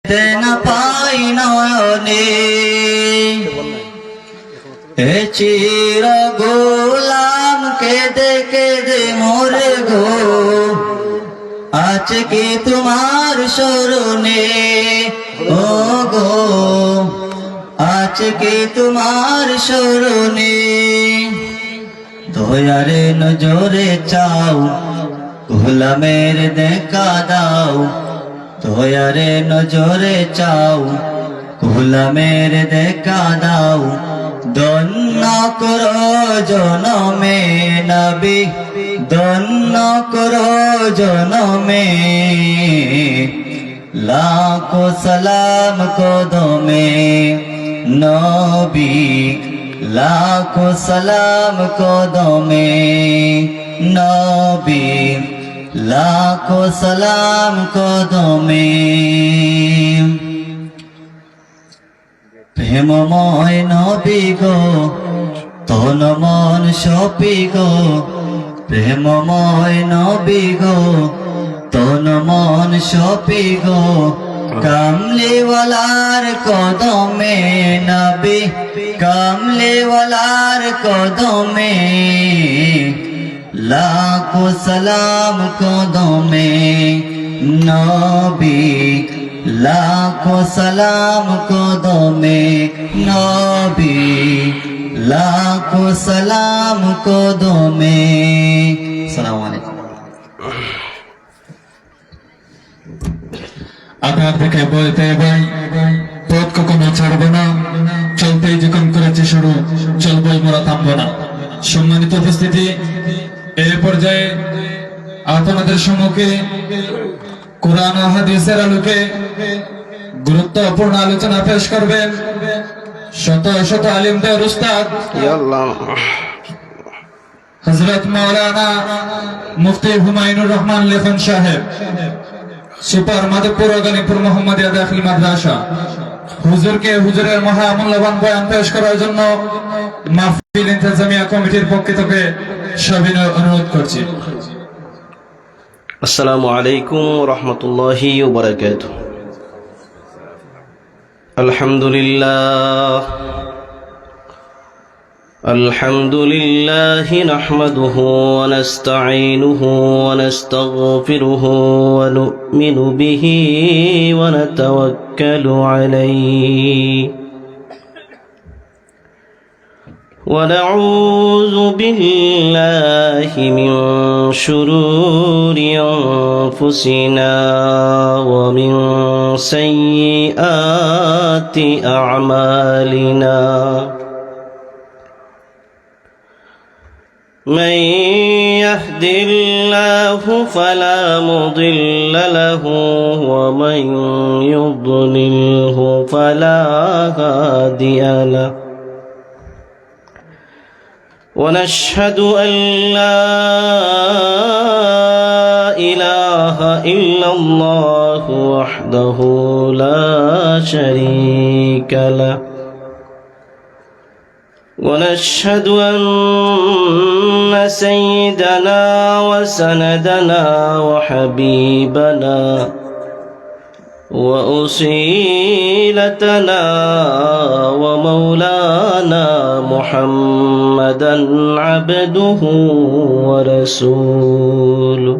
না পাই নয়নে এ চির গোলাম কেঁদে কেঁদে মোরে গো আজকে তোমার স্মরণে ও গো আজকে তোমার স্মরণে দয়ারে নজরে চাও গোলামের দেখা দাও দয়ারে নজরে চাও গোলামের দেখা দাও ধন্য করো জনমে নবী ধন্য করো জনমে লাখো সালাম কদমে নবী লাখো সালাম কদমে নবী লাখো সালাম কদমে প্রেমময় নবী গো তন মন সপি গো প্রেমময় নবী গো তন মন সপি গো কামলিওয়ালার কদমে নবী কামলিওয়ালার কদমে লাখো সালাম কদমে নবী লাখো সালাম কদমে নবী লাখো সালাম কদমে। আসসালামু আলাইকুম। আধার থেকে বলতে ভাই পথ কখনো ছাড়বো না, চলতেই যখন করেছি শুরু চলবই মোরা থামবো না। সম্মানিত উপস্থিতি, এই পর্যায়ে আপনাদের সম্মুখে কোরআন ও হাদিসের আলোকে গুরুত্বপূর্ণ আলোচনা পেশ করবেন শত শত আলিমদের উস্তাদ হযরত মাওলানা মুফতি হুমায়ুনুর রহমান লেখন সাহেব, সুপার মাধবপুর গানিপুর মোহাম্মদিয়া দাখিল মাদ্রাসা। হুজুরকে হুজুরের মহামূল্যবান বয়ান পেশ করার জন্য মাহফিল ইন্তেজামিয়া কমিটির পক্ষ থেকে সবিনয় অনুরোধ করছি। আসসালামু আলাইকুম ওয়া রাহমাতুল্লাহি ওয়া বারাকাতুহু। আলহামদুলিল্লাহ নাহমাদুহু ওয়া নাস্তাঈনুহু ওয়া নাস্তাগফিরুহু ওয়া নু'মিনু বিহি ওয়া নাতাওয়াক্কালু আলাইহি ونعوذ بالله من شرور أنفسنا ومن سيئات أعمالنا من يهد الله فلا مضل له ومن يضلله فلا هادي له ونشهد أن لا إله إلا الله وحده لا شريك له ونشهد أن سيدنا وسندنا وحبيبنا وأصيلتنا ومولانا محمدا عبده ورسوله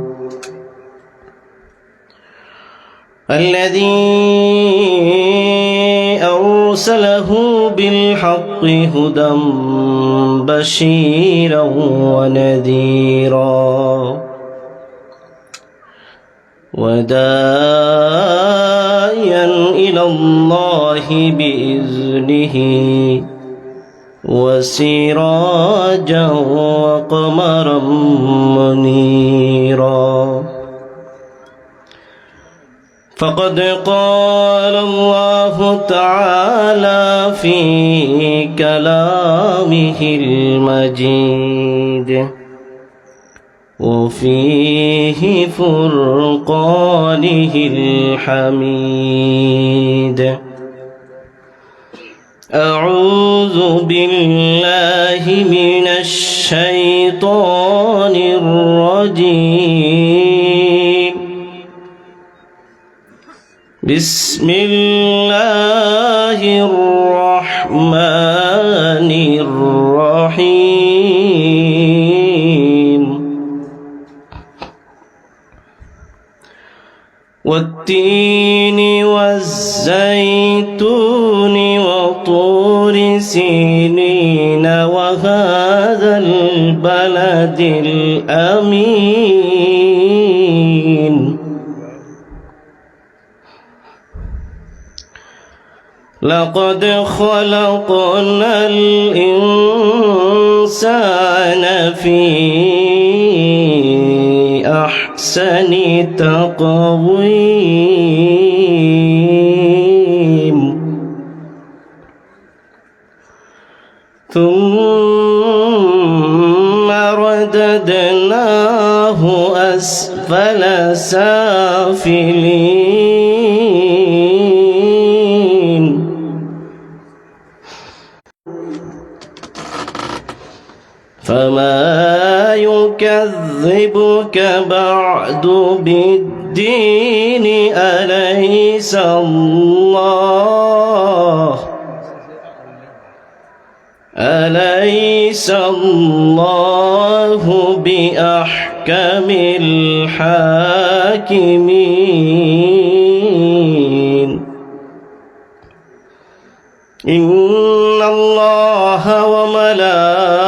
الذي أرسله بالحق هدى بشيرا ونذيرا وداعيا إلى الله بإذنه وسراجا وقمرا منيرا فقد قال الله تعالى في كلامه المجيد وفيه فرقانه الحميد أعوذ بالله من الشيطان الرجيم بسم الله الرحمن الرحيم والتين والزيتون وطور سينين وهذا البلد الأمين لقد خلقنا الإنسان في أحسن تقويم ثم رددناه أسفل سافلين فما يكذبك بعد بالدين أليس الله بأحكم الحاكمين إن الله وملائكته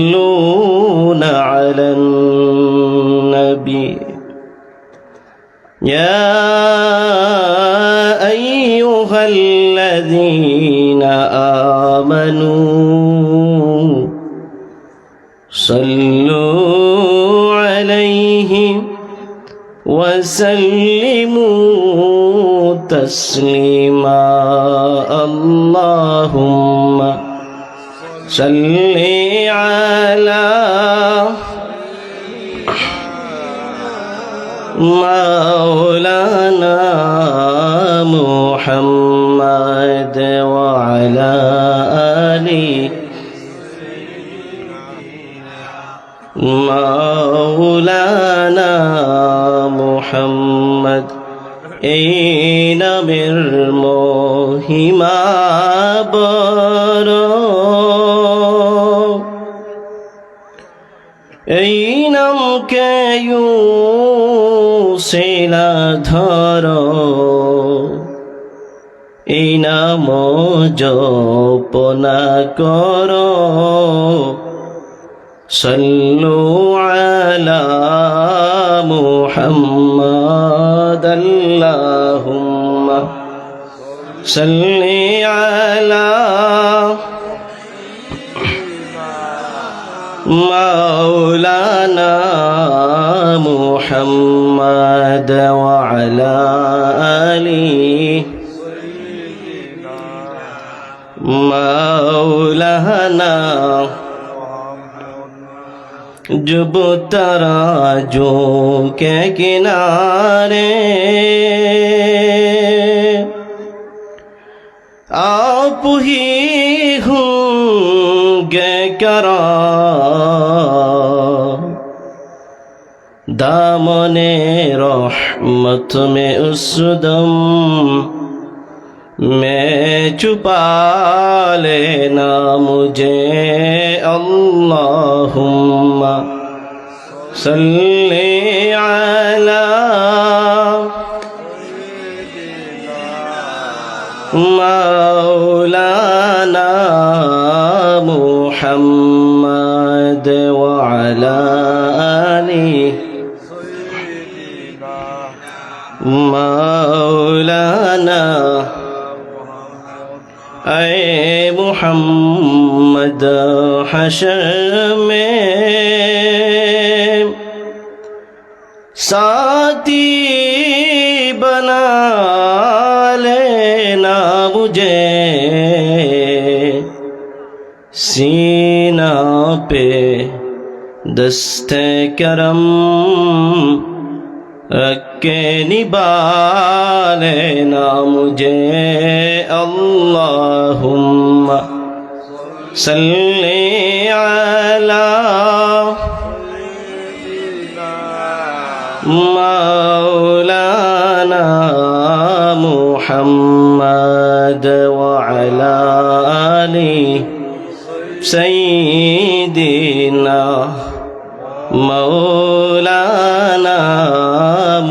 يصلون على النبي يا أيها الذين آمنوا صلوا عليه وسلموا تسليما اللهم صل على مولانا محمد وعلى آله مولانا محمد এই নামের মহিমা বড় এই নামকে সেলা ধর এই নাম জপনা কর সল্লু আলা মুহাম্মাদ আল্লাহুম্মা সাল্লি আলা مولانا محمد وعلى آله مولانا जब तराजों के किनारे आप ही होंगे करार दामने रहमत में उस दम मैं छुपा लेना मुझे अल्लाहुम्मा सल्ली अला मौलाना मुहम्मद वअला आलिहि मौलाना ऐ मुहम्मद हशर में साथी बना लेना मुझे सीना पे दस्ते करम रखे निभा लेना मुझे अल्लाहुम्मा सल्ली अला مولانا محمد وعلى آل سيدنا مولانا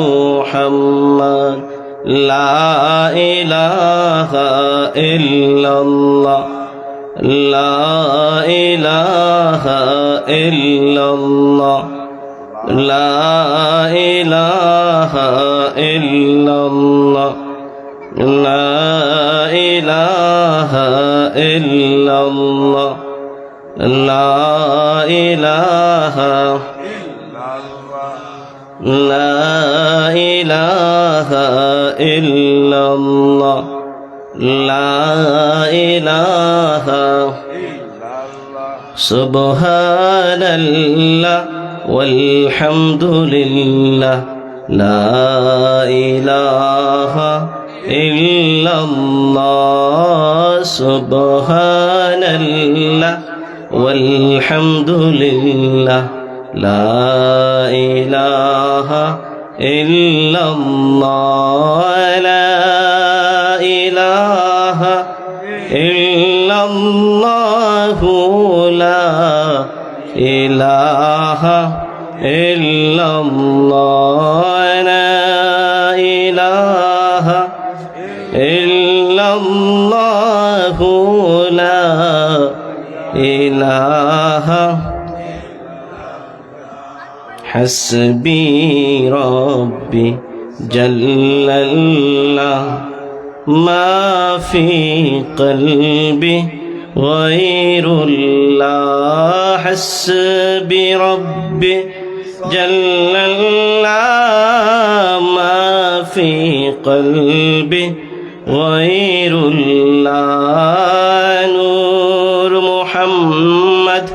محمد لا إله إلا الله لا إله إلا الله لا إله إلا الله لا إله إلا الله لا إله لا إله إلا الله لا إله سبحان الله والحمد لله لا إله إلا الله سبحان الله والحمد لله لا إله إلا الله لا إله إلا الله لا إله إلا الله لا إله إلا الله لا إله حسبي ربي جل الله ما في قلبي غير الله حسبي ربي جل الله ما في قلبي غير الله نور محمد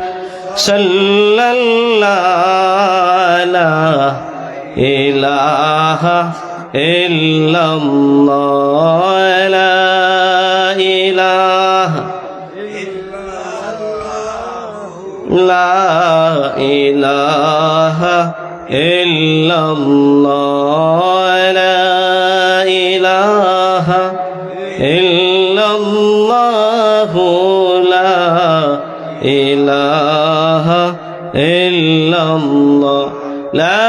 صلى الله لا إله إلا الله لا إله لا إله إلا الله لا إله إلا الله لا إله إلا الله لا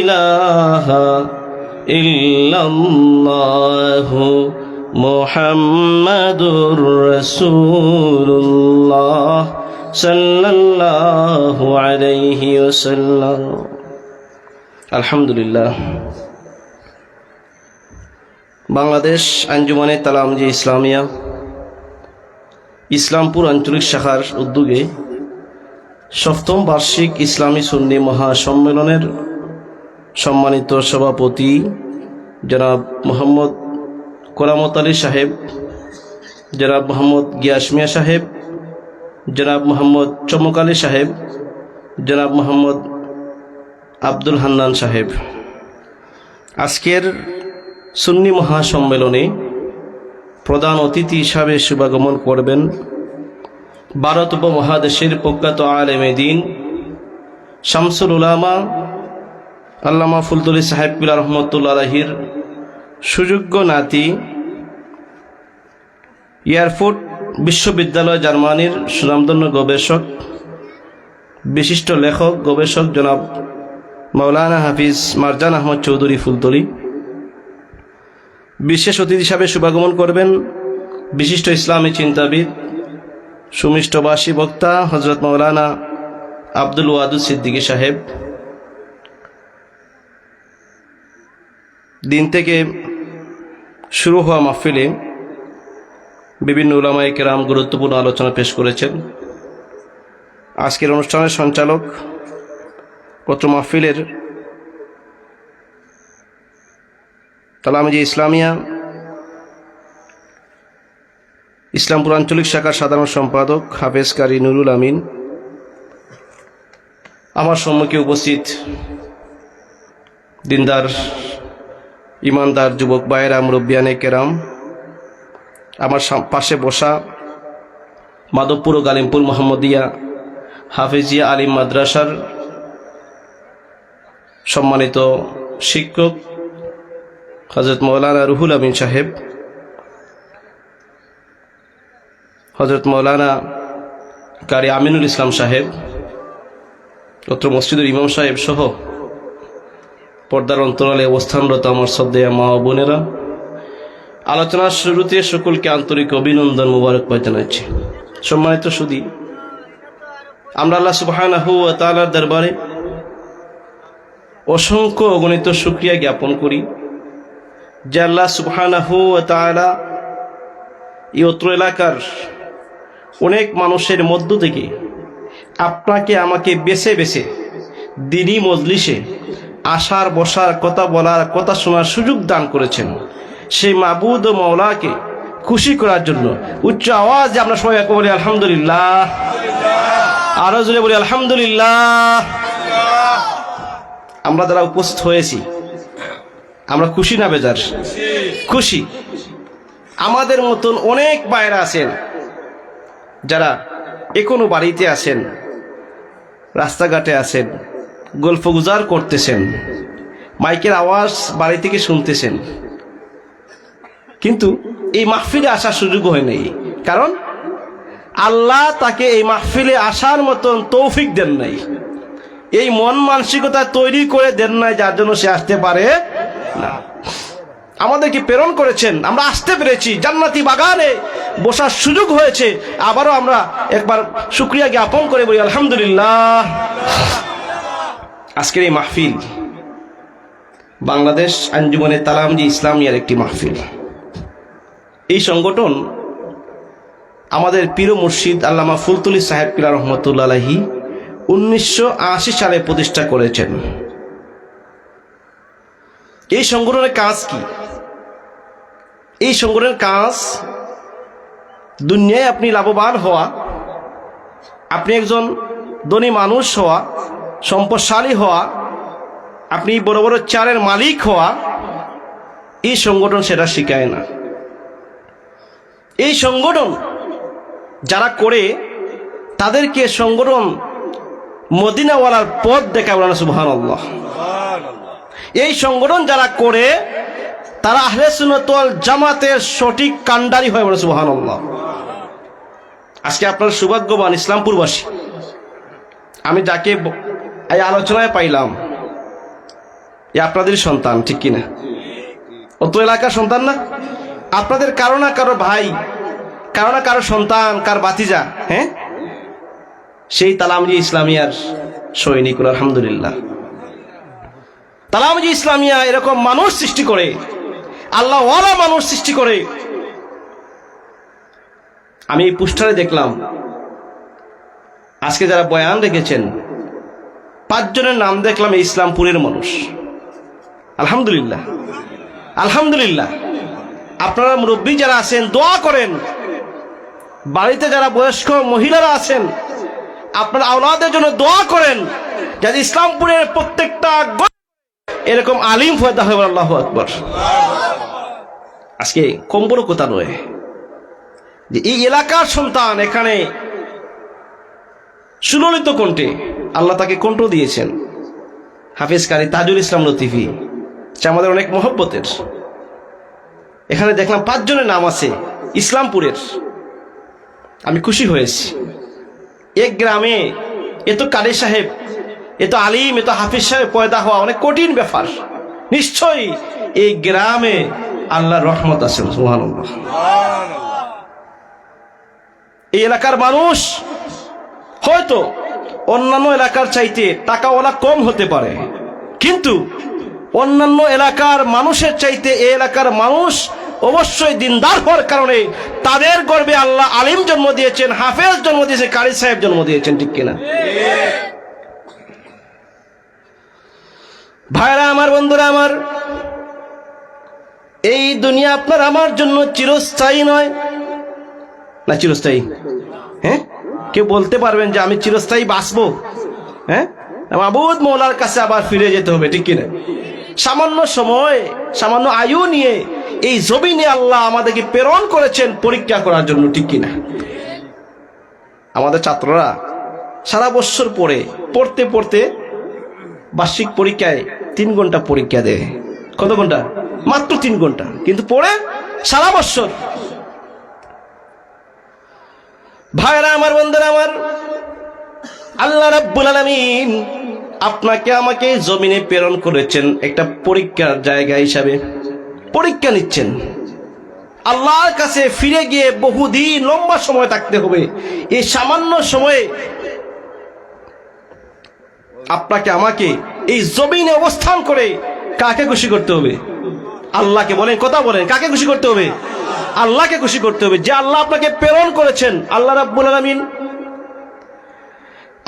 إله إلا الله محمد رسول الله صلى الله عليه وسلم الحمد لله বাংলাদেশ আঞ্জুমানে তালামজি ইসলামিয়া ইসলামপুর আঞ্চলিক শাখার উদ্যোগে সপ্তম বার্ষিক ইসলামী সুন্নি মহাসম্মেলনের সম্মানিত সভাপতি জনাব মোহাম্মদ কোরামত আলী সাহেব, জনাব মোহাম্মদ গিয়াস মিয়া সাহেব, জনাব মোহাম্মদ চমক আলী সাহেব, জনাব মোহাম্মদ আব্দুল হান্নান সাহেব, আজকের সুন্নি মহাসম্মেলনে প্রধান অতিথি হিসাবে শুভাগমন করবেন ভারত উপমহাদেশের প্রখ্যাত আলেমে দ্বীন শামসুল উলামা আল্লামা ফুলতলি সাহেব পিলা রহমতুল্লাহ আলাইহির সুযোগ্য নাতি, এয়ারফোর্ট বিশ্ববিদ্যালয় জার্মানির সুনামধন্য গবেষক, বিশিষ্ট লেখক গবেষক জনাব মাওলানা হাফিজ মারজান আহমদ চৌধুরী ফুলতলি। বিশেষ অতিথি হিসাবে শুভাগমন করবেন বিশিষ্ট ইসলামী চিন্তাবিদ, সুমিষ্টভাষী বক্তা হজরত মাওলানা আব্দুল ওয়াদুদ সিদ্দিকী সাহেব। দিন থেকে শুরু হওয়া মাহফিলে বিভিন্ন উলামায়ে কেরাম গুরুত্বপূর্ণ আলোচনা পেশ করেছেন। আজকের অনুষ্ঠানের সঞ্চালক পত্র মাহফিলের তালামজি ইসলামিয়া ইসলামপুর আঞ্চলিক শাখার সাধারণ সম্পাদক হাফেজ কারি নুরুল আমিন, আমার সম্মুখে উপস্থিত দিনদার ইমানদার যুবক ভাইয়েরা, মুরব্বিয়ানে কেরাম, আমার পাশে বসা মাধবপুর ও গালিমপুর মোহাম্মদিয়া হাফেজিয়া আলিম মাদ্রাসার সম্মানিত শিক্ষক হযরত মাওলানা রুহুল আমিন সাহেব, হযরত মাওলানা কারি আমিনুল ইসলাম সাহেব, অত্র মসজিদের ইমাম সাহেব সহ পর্দার অন্তরালে অবস্থানরত আমার শ্রদ্ধেয় মা ও বোনেরা, আলোচনার শুরুতে সকলকে আন্তরিক অভিনন্দন মোবারকবাদ জানাচ্ছি। সম্মানিত সুধী, আমরা আল্লাহ সুবহানাহু ওয়া তাআলার দরবারে অসংখ্য অগণিত শুকরিয়া জ্ঞাপন করি যে আল্লাহ সুবহানাহু ওয়া তাআলা এই অত্র এলাকার অনেক মানুষের মধ্য থেকে আপনাকে আমাকে বেছে বেছে দিনী মজলিসে আসার, বসার, কথা বলার, কথা শোনার সুযোগ দান করেছেন। সেই মাবুদ ও মাওলাকে খুশি করার জন্য উচ্চ আওয়াজে আমরা সবাই বলি আলহামদুলিল্লাহ, আরো জোরে বলি আলহামদুলিল্লাহ। আমরা যারা উপস্থিত হয়েছি আমরা খুশি না বেজার? খুশি। আমাদের মতন অনেক ভাইরা আছেন যারা এখনো বাড়িতে আছেন, রাস্তাঘাটে আছেন, গল্প গুজার করতেছেন, মাইকের আওয়াজ বাড়ি থেকে শুনতেছেন, কিন্তু এই মাহফিলে আসার সুযোগ হয় নাই। কারণ আল্লাহ তাকে এই মাহফিলে আসার মতন তৌফিক দেন নাই, এই মন মানসিকতা তৈরি করে দেন নাই, যার জন্য সে আসতে পারে না। আমাদেরকে প্রেরণ করেছেন, আমরা আসতে পেরেছি, জান্নাতি বাগানে বসার সুযোগ হয়েছে। আবারও আমরা একবার শুকরিয়া জ্ঞাপন করে বলি আলহামদুলিল্লাহ। আজকের এই মাহফিল বাংলাদেশ আঞ্জুমানে তালামজি ইসলামিয়ার একটি মাহফিল। এই সংগঠন আমাদের পীর মুর্শিদ আল্লামা ফুলতুলি সাহেব কিবলা রহমতুল্লাহ আলাইহি 1980 সালে প্রতিষ্ঠা করেছেন। এই সংগঠনের কাজ কি? এই সংগঠনের কাজ দুনিয়ায় আপনি লাভবান হওয়া, আপনি একজন ধনী মানুষ হওয়া, সম্পদশালী হওয়া, আপনি বড় বড় চেয়ারের মালিক হওয়া, এই সংগঠন সেটা শিখায় না। এই সংগঠন যারা করে তাদেরকে সংগঠন মদিনাওয়ালার পথ দেখায়, বলেন সুবহানাল্লাহ। এই সংগঠন যারা করে তারা আহলে সুন্নাত ওয়াল জামাতের সঠিক কান্ডারি হয়, বলেন সুবহানাল্লাহ। আজকে আপনার সৌভাগ্যবান ইসলামপুরবাসী, আমি যাকে এই আলোচনায় পাইলাম এ আপনাদের সন্তান, ঠিক কিনা? অত এলাকার সন্তান না? আপনাদের কারো না কারো ভাই, কারো না কারো সন্তান, কার ভাতিজা, হ্যাঁ, সেই তালামজি ইসলামিয়ার সৈনিক। আলহামদুলিল্লাহ, তালামজি ইসলামিয়া এরকম মানুষ সৃষ্টি করে, আল্লাহওয়ালা মানুষ সৃষ্টি করে। আমি এই পোস্টারে দেখলাম আজকে যারা বয়ান রেখেছেন 5 জনের নাম দেখলাম এই ইসলামপুরের মানুষ। আলহামদুলিল্লাহ, আলহামদুলিল্লাহ। আপনারা মুরব্বী যারা আছেন দোয়া করেন, বাড়িতে যারা বয়স্ক মহিলারা আছেন আপনার আওলাদের জন্য দোয়া করেন, যাতে ইসলামপুরের প্রত্যেকটা এরকম আলিম ফয়দা হয়। আল্লাহু আকবার। আজকে কম বড় কথা নয় যে এই এলাকার সন্তান এখানে সুললিত কণ্ঠে আল্লাহ তাকে কণ্ঠ দিয়েছেন, হাফেজ কারি তাজুল ইসলাম লতিফি, সে আমাদের অনেক মহব্বতের। এখানে দেখলাম 5 জনের নাম আছে ইসলামপুরের। আমি খুশি হয়েছি। এক গ্রামে এত কারি সাহেব, এত আলিম, এত হাফিজ সাহেব পয়দা হওয়া অনেক কঠিন ব্যাপার। নিশ্চয়ই এই গ্রামে আল্লাহর রহমত আছে। সুবহানাল্লাহ। এই এলাকার মানুষ হয়তো অন্যান্য এলাকার চাইতে টাকাওয়ালা কম হতে পারে, কিন্তু অন্যান্য এলাকার মানুষের চাইতে এই এলাকার মানুষ অবশ্যই দিনদার হওয়ার কারণে তাদের গর্বে আল্লাহ আলিম জন্ম দিয়েছেন, হাফেজ জন্ম দিয়েছেন, কারি সাহেব জন্ম দিয়েছেন, ঠিক কিনা? ভাইরা আমার, বন্ধুরা আমার, এই দুনিয়া আপনার আমার জন্য চিরস্থায়ী নয়। না চিরস্থায়ী? হ্যাঁ, কেউ বলতে পারবেন যে আমি চিরস্থায়ী বাঁচবো? হ্যাঁ, মাবুদ মওলার কাছে আবার ফিরে যেতে হবে, ঠিক কিনা? সামান্য সময়, সামান্য আয়ু নিয়ে এই জমিনে আল্লাহ আমাদেরকে প্রেরণ করেছেন পরীক্ষা করার জন্য, ঠিক কিনা? আমাদের ছাত্ররা সারা বছর পড়তে পড়তে বার্ষিক পরীক্ষায় 3 ঘন্টা পরীক্ষা দেয়। কত ঘন্টা? মাত্র 3 ঘন্টা, কিন্তু পড়ে সারা বছর। ভাইরা আমার, বন্ধুরা আমার, আল্লাহ রাব্বুল আলামিন আপনাকে আমাকে জমিনে প্রেরণ করেছেন একটা পরীক্ষার জায়গা হিসাবে। পরীক্ষা নিচ্ছেন। আল্লাহর কাছে ফিরে গিয়ে বহুদিন লম্বা সময় থাকতে হবে। এই সামান্য সময়ে আপনাকে আমাকে এই জমিনে অবস্থান করে কাকে খুশি করতে হবে? আল্লাহকে। বলেন, কথা বলেন, কাকে খুশি করতে হবে? আল্লাহকে খুশি করতে হবে, যে আল্লাহ আপনাকে প্রেরণ করেছেন। আল্লাহ রাব্বুল আলামিন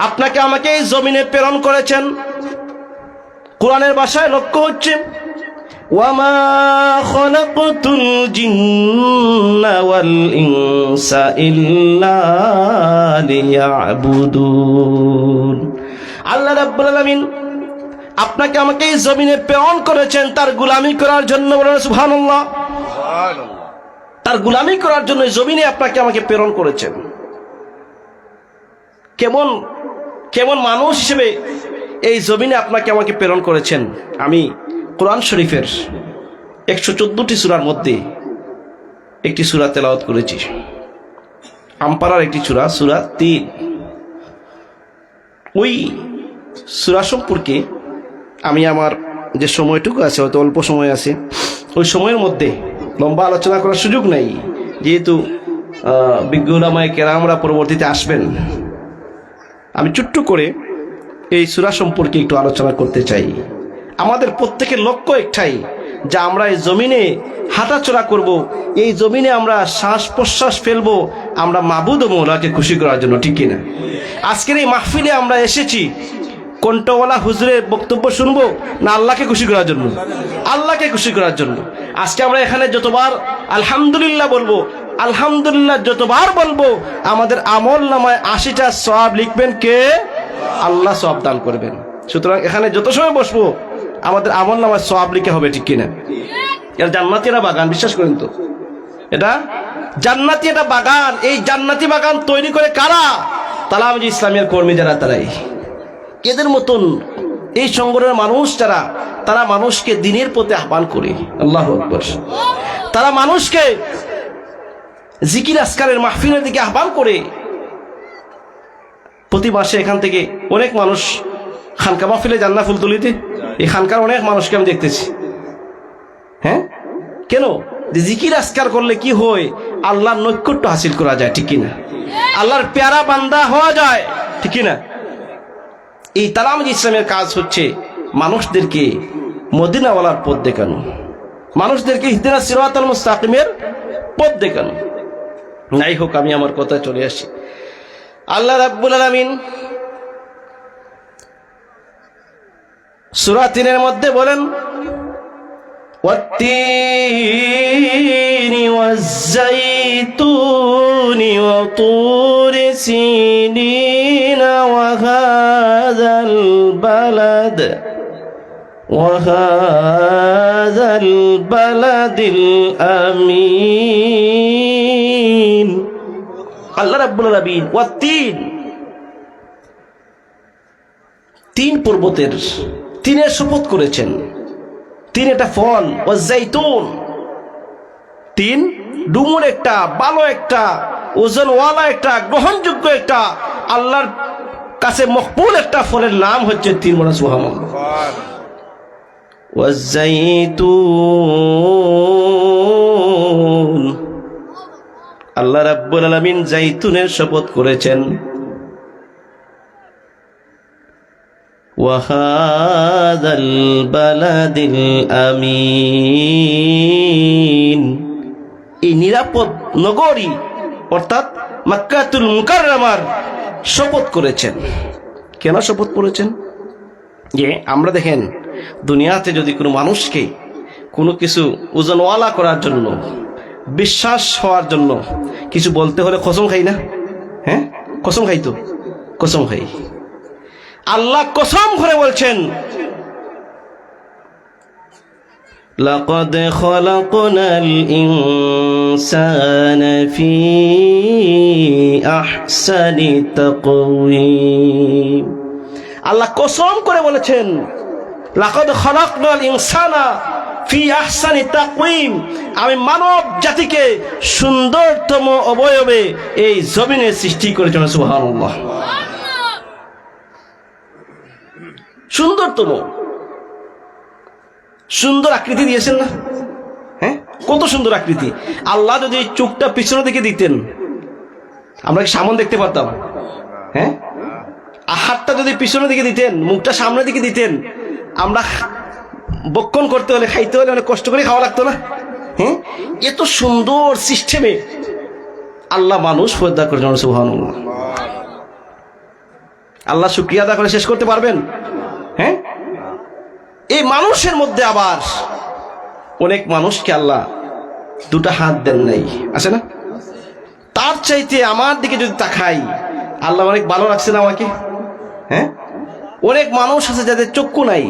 আপনাকে আমাকে এই জমিনে প্রেরণ করেছেন। কোরআনের ভাষায় লক্ষ্য হচ্ছে ওয়ামা খলাকতুল জিন্না ওয়াল ইনসা ইল্লা লিয়াবুদুন। আল্লাহ রাব্বুল আলামিন আপনাকে আমাকে এই জমিনে প্রেরণ করেছেন তার গোলামি করার জন্য। বলেন সুবহানাল্লাহ। তার গোলামি করার জন্য জমিনে আপনাকে আমাকে প্রেরণ করেছেন। কেমন কেমন মানুষ হিসেবে এই জমিনে আপনাকে আমাকে প্রেরণ করেছেন? আমি কোরআন শরীফের 114টি সূরার মধ্যে একটি সূরা তেলাওয়াত করেছি। আমপারার একটি সূরা, সূরা 3। ওই সূরা সম্পর্কে আমি আমার যে সময়টুকু আছে, হয়তো অল্প সময় আছে, ওই সময়ের মধ্যে লম্বা আলোচনা করার সুযোগ নাই, যেহেতু বিজ্ঞ উলামায়ে কেরামরা পরবর্তীতে আসবেন। আমি ছোট্ট করে এই সূরা সম্পর্কে একটু আলোচনা করতে চাই। আমাদের প্রত্যেকের লক্ষ্য একটাই, যে আমরা এই জমিনে হাঁটাচলা করব, এই জমিনে আমরা শ্বাস প্রশ্বাস ফেলবো, আমরা মাবুদ ও মওলাকে খুশি করার জন্য, ঠিক কিনা? আজকের এই মাহফিলে আমরা এসেছি কণ্ঠওয়ালা হুজুরের বক্তব্য শুনবো, না আল্লাহকে খুশি করার জন্য? আল্লাহকে খুশি করার জন্য। আজকে আমরা এখানে যতবার আলহামদুলিল্লাহ বলবো, আলহামদুলিল্লাহ যতবার বলবো, আমাদের আমল নামায় 80টা সওয়াব লিখবেন কে? আল্লাহ সওয়াব দান করবেন। সুতরাং এখানে যত সময় বসবো আমাদের আমল নামায় সওয়াব লিখে হবে, ঠিক কিনা? এর জান্নাতীরা বাগান, বিশ্বাস করেন তো? এটা জান্নাতি একটা বাগান। এই জান্নাতি বাগান তৈরি করে কারা? তালামিজ ইসলামিয়ার কর্মী যারা, তারাই। এদের মতন এই সংগঠনের মানুষ যারা, তারা মানুষকে দ্বীনের পথে আহ্বান করে। আল্লাহু আকবার। তারা মানুষকে জিকির আজকারের মাহফিলের দিকে আহ্বান করে। প্রতি মাসে এখান থেকে অনেক মানুষ খানকা মাহফিলে যান না ফুলতলিতে? এই খানকার অনেক মানুষকে আমি দেখতেছি। হ্যাঁ, কেন? যে জিকির আজকার করলে কি হয়? আল্লাহর নৈকট্য হাসিল করা যায়, ঠিক কিনা? আল্লাহর প্যারা বান্দা হওয়া যায়, ঠিক কিনা? এই তালামিজ ইসলামের কাজ হচ্ছে মানুষদেরকে মদিনাওয়ালার পথ দেখানো, মানুষদেরকে ইহদিনাস সিরাতাল মুস্তাকিমের পথ দেখানো। যাই হোক, আমি আমার কথা চলে আসি। আল্লাহ রাব্বুল আলামিন সূরা 3-এর মধ্যে বলেন, ওয়াত-তিনি ওয়াজ-যাইতুনি ওয়া তুরি সিনিনা ওয়া হাযাল বালাদিল আমিন। আল্লাহ রাব্বুল আলামিন ওয়াত-তিন, 3 পর্বতের, 3-এর শপথ করেছেন। 3 একটা ফল, ওয়াজ-যাইতুন, 3 ডুমুর একটা, ভালো একটা, ওজনওয়ালা একটা, গ্রহণযোগ্য একটা, আল্লাহর কাছে মকবুল একটা ফলের নাম হচ্ছে 3। বলা সুবহানাল্লাহ। ওয়াজ-যাইতুন, আল্লাহ রাব্বুল আলামিন জাইতুনের শপথ করেছেন। ওয়া হাযাল বালাদিল আমিন, এই নিরাপদ নগরী অর্থাৎ মক্কাতুল মুকাররমার শপথ করেছেন। কেন শপথ করেছেন? যে আমরা দেখেন, দুনিয়াতে যদি কোনো মানুষকে কোনো কিছু ওজনওয়ালা করার জন্য, বিশ্বাস হওয়ার জন্য কিছু বলতে হলে কসম খাই না? হ্যাঁ, কসম খাই তো, কসম খাই। আল্লাহ কসম করে বলছেন, লাকাদ খালাকনাল ইনসানা ফি আহসানি তাকওয়িম। আল্লাহ কসম করে বলেছেন, লাকাদ খালাকনাল ইনসানা ফি আহসানি তাকওয়িম, আমি মানব জাতিকে সুন্দরতম অবয়বে এই জমিনে সৃষ্টি করেছি। সুবহানাল্লাহ। সুন্দরতম, সুন্দর আকৃতি দিয়েছেন না? হ্যাঁ, কত সুন্দর আকৃতি। আল্লাহ যদি চোখটা পিছনের দিকে দিতেন, আমরা কি সামনে দেখতে পারতাম? হ্যাঁ, হাতটা যদি পিছনের দিকে দিতেন, মুখটা সামনের দিকে দিতেন, আমরা বক্ষণ করতে হলে, খাইতে হলে অনেক কষ্ট করে খাওয়া লাগতো না? হ্যাঁ, এত সুন্দর সিস্টেমে আল্লাহ মানুষ পয়দা করেছেন। সুবহানাল্লাহ। আল্লাহ শুকরিয়া আদা করে শেষ করতে পারবেন? হ্যাঁ, এই মানুষের মধ্যে আবার অনেক মানুষকে আল্লাহ দুটা হাত দেন নাই, আছে না? তার চাইতে আমার দিকে যদি তাকাই, আল্লাহ অনেক ভালো রাখছে না আমাকে? হ্যাঁ, অনেক মানুষ আছে যাদের চক্ষু নাই।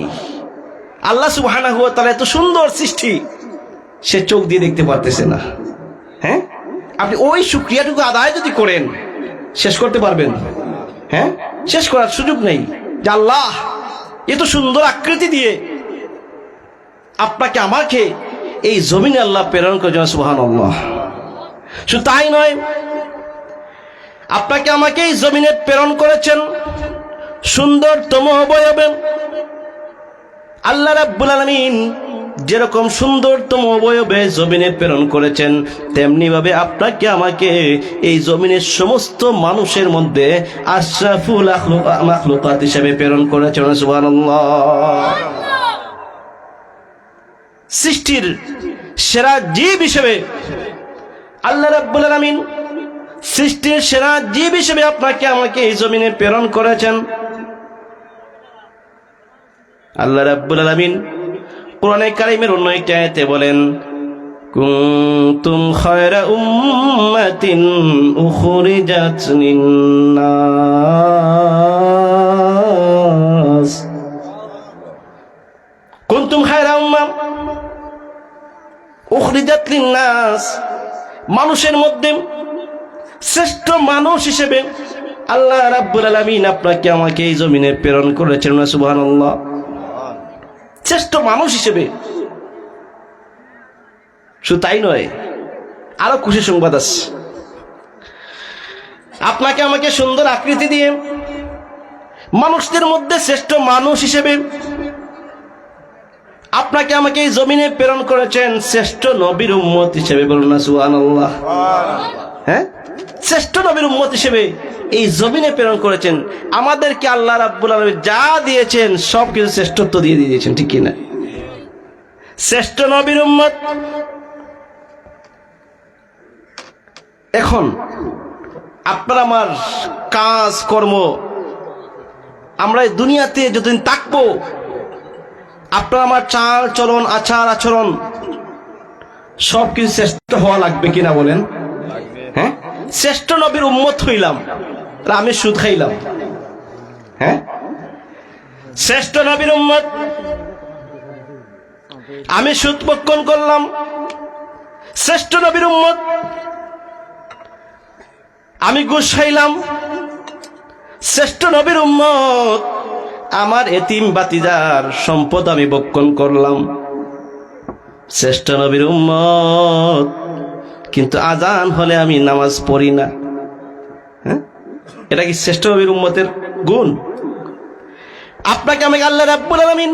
আল্লাহ সুবহানাহু ওয়া তাআলা এত সুন্দর সৃষ্টি, সে চোখ দিয়ে দেখতে পারতেছে না। হ্যাঁ, আপনি ওই শুকরিয়াটুকু আদায় যদি করেন, শেষ করতে পারবেন? হ্যাঁ, শেষ করার সুযোগ নেই। যে আল্লাহ এত সুন্দর আকৃতি দিয়ে আপনাকে আমাকে এই জমিনে আল্লাহ প্রেরণ করেছেন। সুবহানাল্লাহ। শুধু তাই নয়, আপনাকে আমাকে এই জমিনে প্রেরণ করেছেন সুন্দরতম অবয়বে। আল্লাহ রাব্বুল আলামিন যেরকম সুন্দরতম অবয়বে জমিনে প্রেরণ করেছেন, তেমনি ভাবে আপনাকে আমাকে এই জমিনের সমস্ত মানুষের মধ্যে আশরাফুল মাখলুকাত হিসেবে প্রেরণ করেছেন। সুবহানাল্লাহ। সৃষ্টির সেরা জীব হিসেবে আল্লাহ রাব্বুল আলামিন সৃষ্টির সেরা জীব হিসেবে আপনাকে আমাকে এই জমিনে প্রেরণ করেছেন। আল্লাহ রাব্বুল আলামিন কোরআনে কারীমের অন্য একটি আয়াতে বলেন, কুনতুম খায়রা উম্মাতিন উখরিজাত লিন-নাস। কুনতুম খায়রা উম্মাহ উখরিজাত লিন-নাস, মানুষের মধ্যে শ্রেষ্ঠ মানুষ হিসেবে আল্লাহ রাব্বুল আলামিন আপনাকে আমাকে এই জমিনে প্রেরণ করেছেন। সুবহানাল্লাহ। শ্রেষ্ঠ মানুষ হিসেবে। শুধু তাই নয়, আরো খুশি সংবাদ আছে। আপনাকে আমাকে সুন্দর আকৃতি দিয়ে মানুষদের মধ্যে শ্রেষ্ঠ মানুষ হিসেবে আপনাকে আমাকে এই জমিনে প্রেরণ করেছেন শ্রেষ্ঠ নবীর উম্মত হিসেবে। বলুন না সুবহানাল্লাহ। হ্যাঁ, শ্রেষ্ঠ নবীর উম্মত হিসেবে এই জমিনে প্রেরণ করেছেন। আমাদেরকে আল্লাহ রাব্বুল আলামিন যা দিয়েছেন সব কিছু শ্রেষ্ঠত্ব দিয়ে দিয়েছেন, ঠিক কি না? শ্রেষ্ঠ নবীর উম্মত। এখন আপনার আমার কাজ কর্ম, আমরা এই দুনিয়াতে যতদিন থাকবো, আপনার আমার চাল চলন, আচার আচরণ সব কিছু শ্রেষ্ঠ হওয়া লাগবে কিনা বলেন? হ্যাঁ, শ্রেষ্ঠ নবীর উম্মত হইলাম, আমি সুদ খাইলাম। হ্যাঁ, শ্রেষ্ঠ নবীর উম্মত, আমি সুদ ভক্ষণ করলাম। শ্রেষ্ঠ নবীর উম্মত, আমি ঘুষ খাইলাম। শ্রেষ্ঠ নবীর উম্মত, আমার এতিম বাতিদার সম্পদ আমি ভক্ষণ করলাম। শ্রেষ্ঠ নবীর উম্মত, কিন্তু আজান হলে আমি নামাজ পড়ি না। হ্যাঁ, এটা কি শ্রেষ্ঠ নবীর উম্মতের গুণ? আপনাকে আমাকে আল্লাহ রাব্বুল আলামিন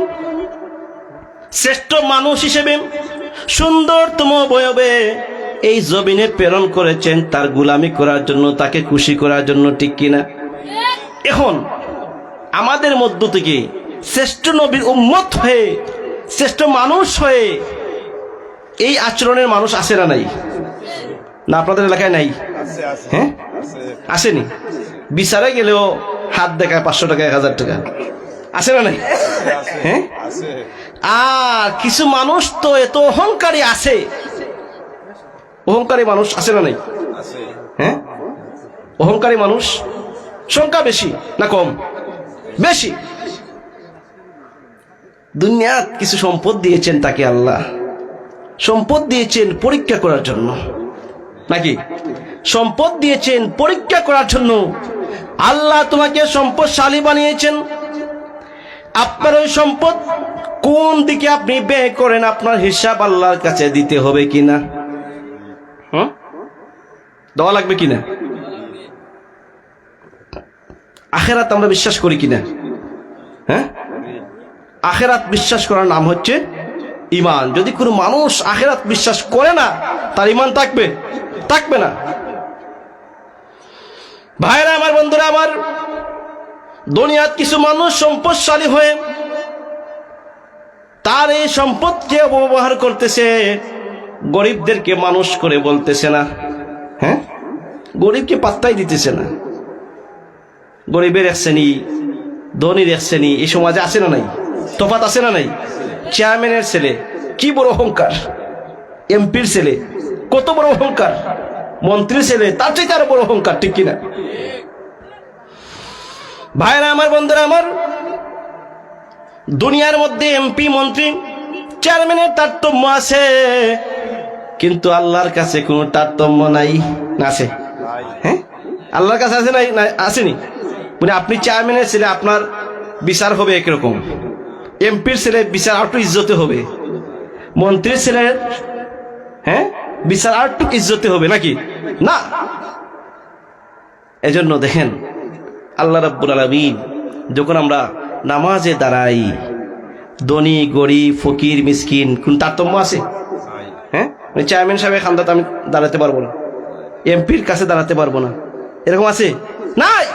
শ্রেষ্ঠ মানুষ হিসেবে সুন্দরতম অবয়বে এই জমিনে প্রেরণ করেছেন তার গোলামি করার জন্য, তাকে খুশি করার জন্য, ঠিক কিনা? এখন আমাদের মধ্য থেকে শ্রেষ্ঠ নবীর উম্মত হয়ে, শ্রেষ্ঠ মানুষ হয়ে এই আচরণের মানুষ আছে না নাই? না আপনাদের এলাকায় নাই? হ্যাঁ, আসেনি? বিচারে গেলেও হাত দেখায় 500 টাকা, 1000 টাকা, আছে না নাই? হ্যাঁ, আর কিছু মানুষ তো এত অহংকারী আছে। অহংকারী মানুষ আছে না নাই? হ্যাঁ, অহংকারী মানুষ সংখ্যা বেশি না কম? বেশি। দুনিয়া কিছু সম্পদ দিয়েছেন তাকে, আল্লাহ সম্পদ দিয়েছেন পরীক্ষা করার জন্য, নাকি? সম্পদ দিয়েছেন পরীক্ষা করার জন্য। আল্লাহ তোমাকে সম্পদশালী বানিয়েছেন। আপনার ওই সম্পদ কোন দিকে আপনি ব্যয় করেন আপনার হিসাব আল্লাহর কাছে দিতে হবে কিনা, দেওয়া লাগবে কিনা। আখেরাত আমরা বিশ্বাস করি কিনা? হ্যাঁ, আখেরাত বিশ্বাস করার নাম হচ্ছে ঈমান। যদি কোনো মানুষ আখেরাত বিশ্বাস করে না, তার ঈমান থাকবে? থাকবে না। ভাইরা আমার, বন্ধুরা আমার, দুনিয়ার কিছু মানুষ সম্পদশালী হয়ে তার এই সম্পদকে অপব্যবহার করতেছে, গরিবদেরকে মানুষ করে বলতেছে না। হ্যাঁ, গরিবকে পাত্তাই দিতেছে না। গরিবের এক শ্রেণী, ধনীর এক শ্রেণী এই সমাজে আছে না নাই? তফাৎ আছে না নাই? চেয়ারম্যানের ছেলে কি বড় অহংকার, এমপির ছেলে কত বড় অহংকার, মন্ত্রীর ছেলে তার চাইতে আরো বড় অহংকার, ঠিক কিনা? ভাইরা আমার, বন্ধুরা আমার, দুনিয়ার মধ্যে এমপি, মন্ত্রী, চেয়ারম্যানের তারতম্য আছে, কিন্তু আল্লাহর কাছে কোনো তারতম্য নাই। না আছে? হ্যাঁ, আল্লাহর কাছে আছে নাই? আসেনি? মানে আপনি চেয়ারম্যানের ছেলে, আপনার বিচার হবে একরকম, এমপির ছেলে বিচার আর একটু ইজ্জতে হবে, মন্ত্রীর ছেলের হ্যাঁ বিচার আর একটু ইজ্জতে হবে নাকি? না। এজন্য দেখেন আল্লাহ রাব্বুল আলামিন যখন আমরা নামাজে দাঁড়াই, ধনী গরিব ফকির মিসকিন কোন তারতম্য আছে? হ্যাঁ, চেয়ারম্যান সাহেবের খান্দাতে আমি দাঁড়াতে পারবো না, এমপির কাছে দাঁড়াতে পারবো না, এরকম আছে? নাই।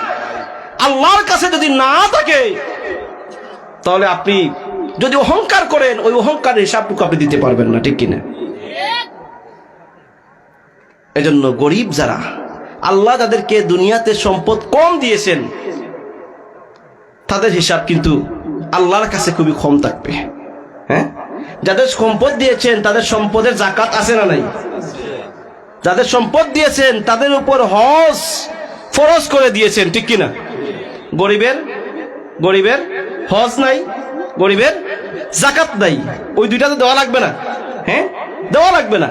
আল্লাহর কাছে যদি না থাকে, তাহলে আপনি যদি অহংকার করেন, ওই অহংকারের হিসাবটুকু আপনি দিতে পারবেন না, ঠিক কিনা? এজন্য গরিব যারা, আল্লাহ যাদেরকে দুনিয়াতে সম্পদ কম দিয়েছেন, তাদের হিসাব কিন্তু আল্লাহর কাছে খুবই কম থাকবে। হ্যাঁ, যাদের সম্পদ দিয়েছেন তাদের সম্পদের যাকাত আছে না নাই? যাদের সম্পদ দিয়েছেন তাদের উপর হজ ফরজ করে দিয়েছেন, ঠিক কিনা? গরিবের হজ নাই, গরিবের যাকাত নাই, ওই দুইটা তো দেওয়া লাগবে না? হ্যাঁ, দেওয়া লাগবে না।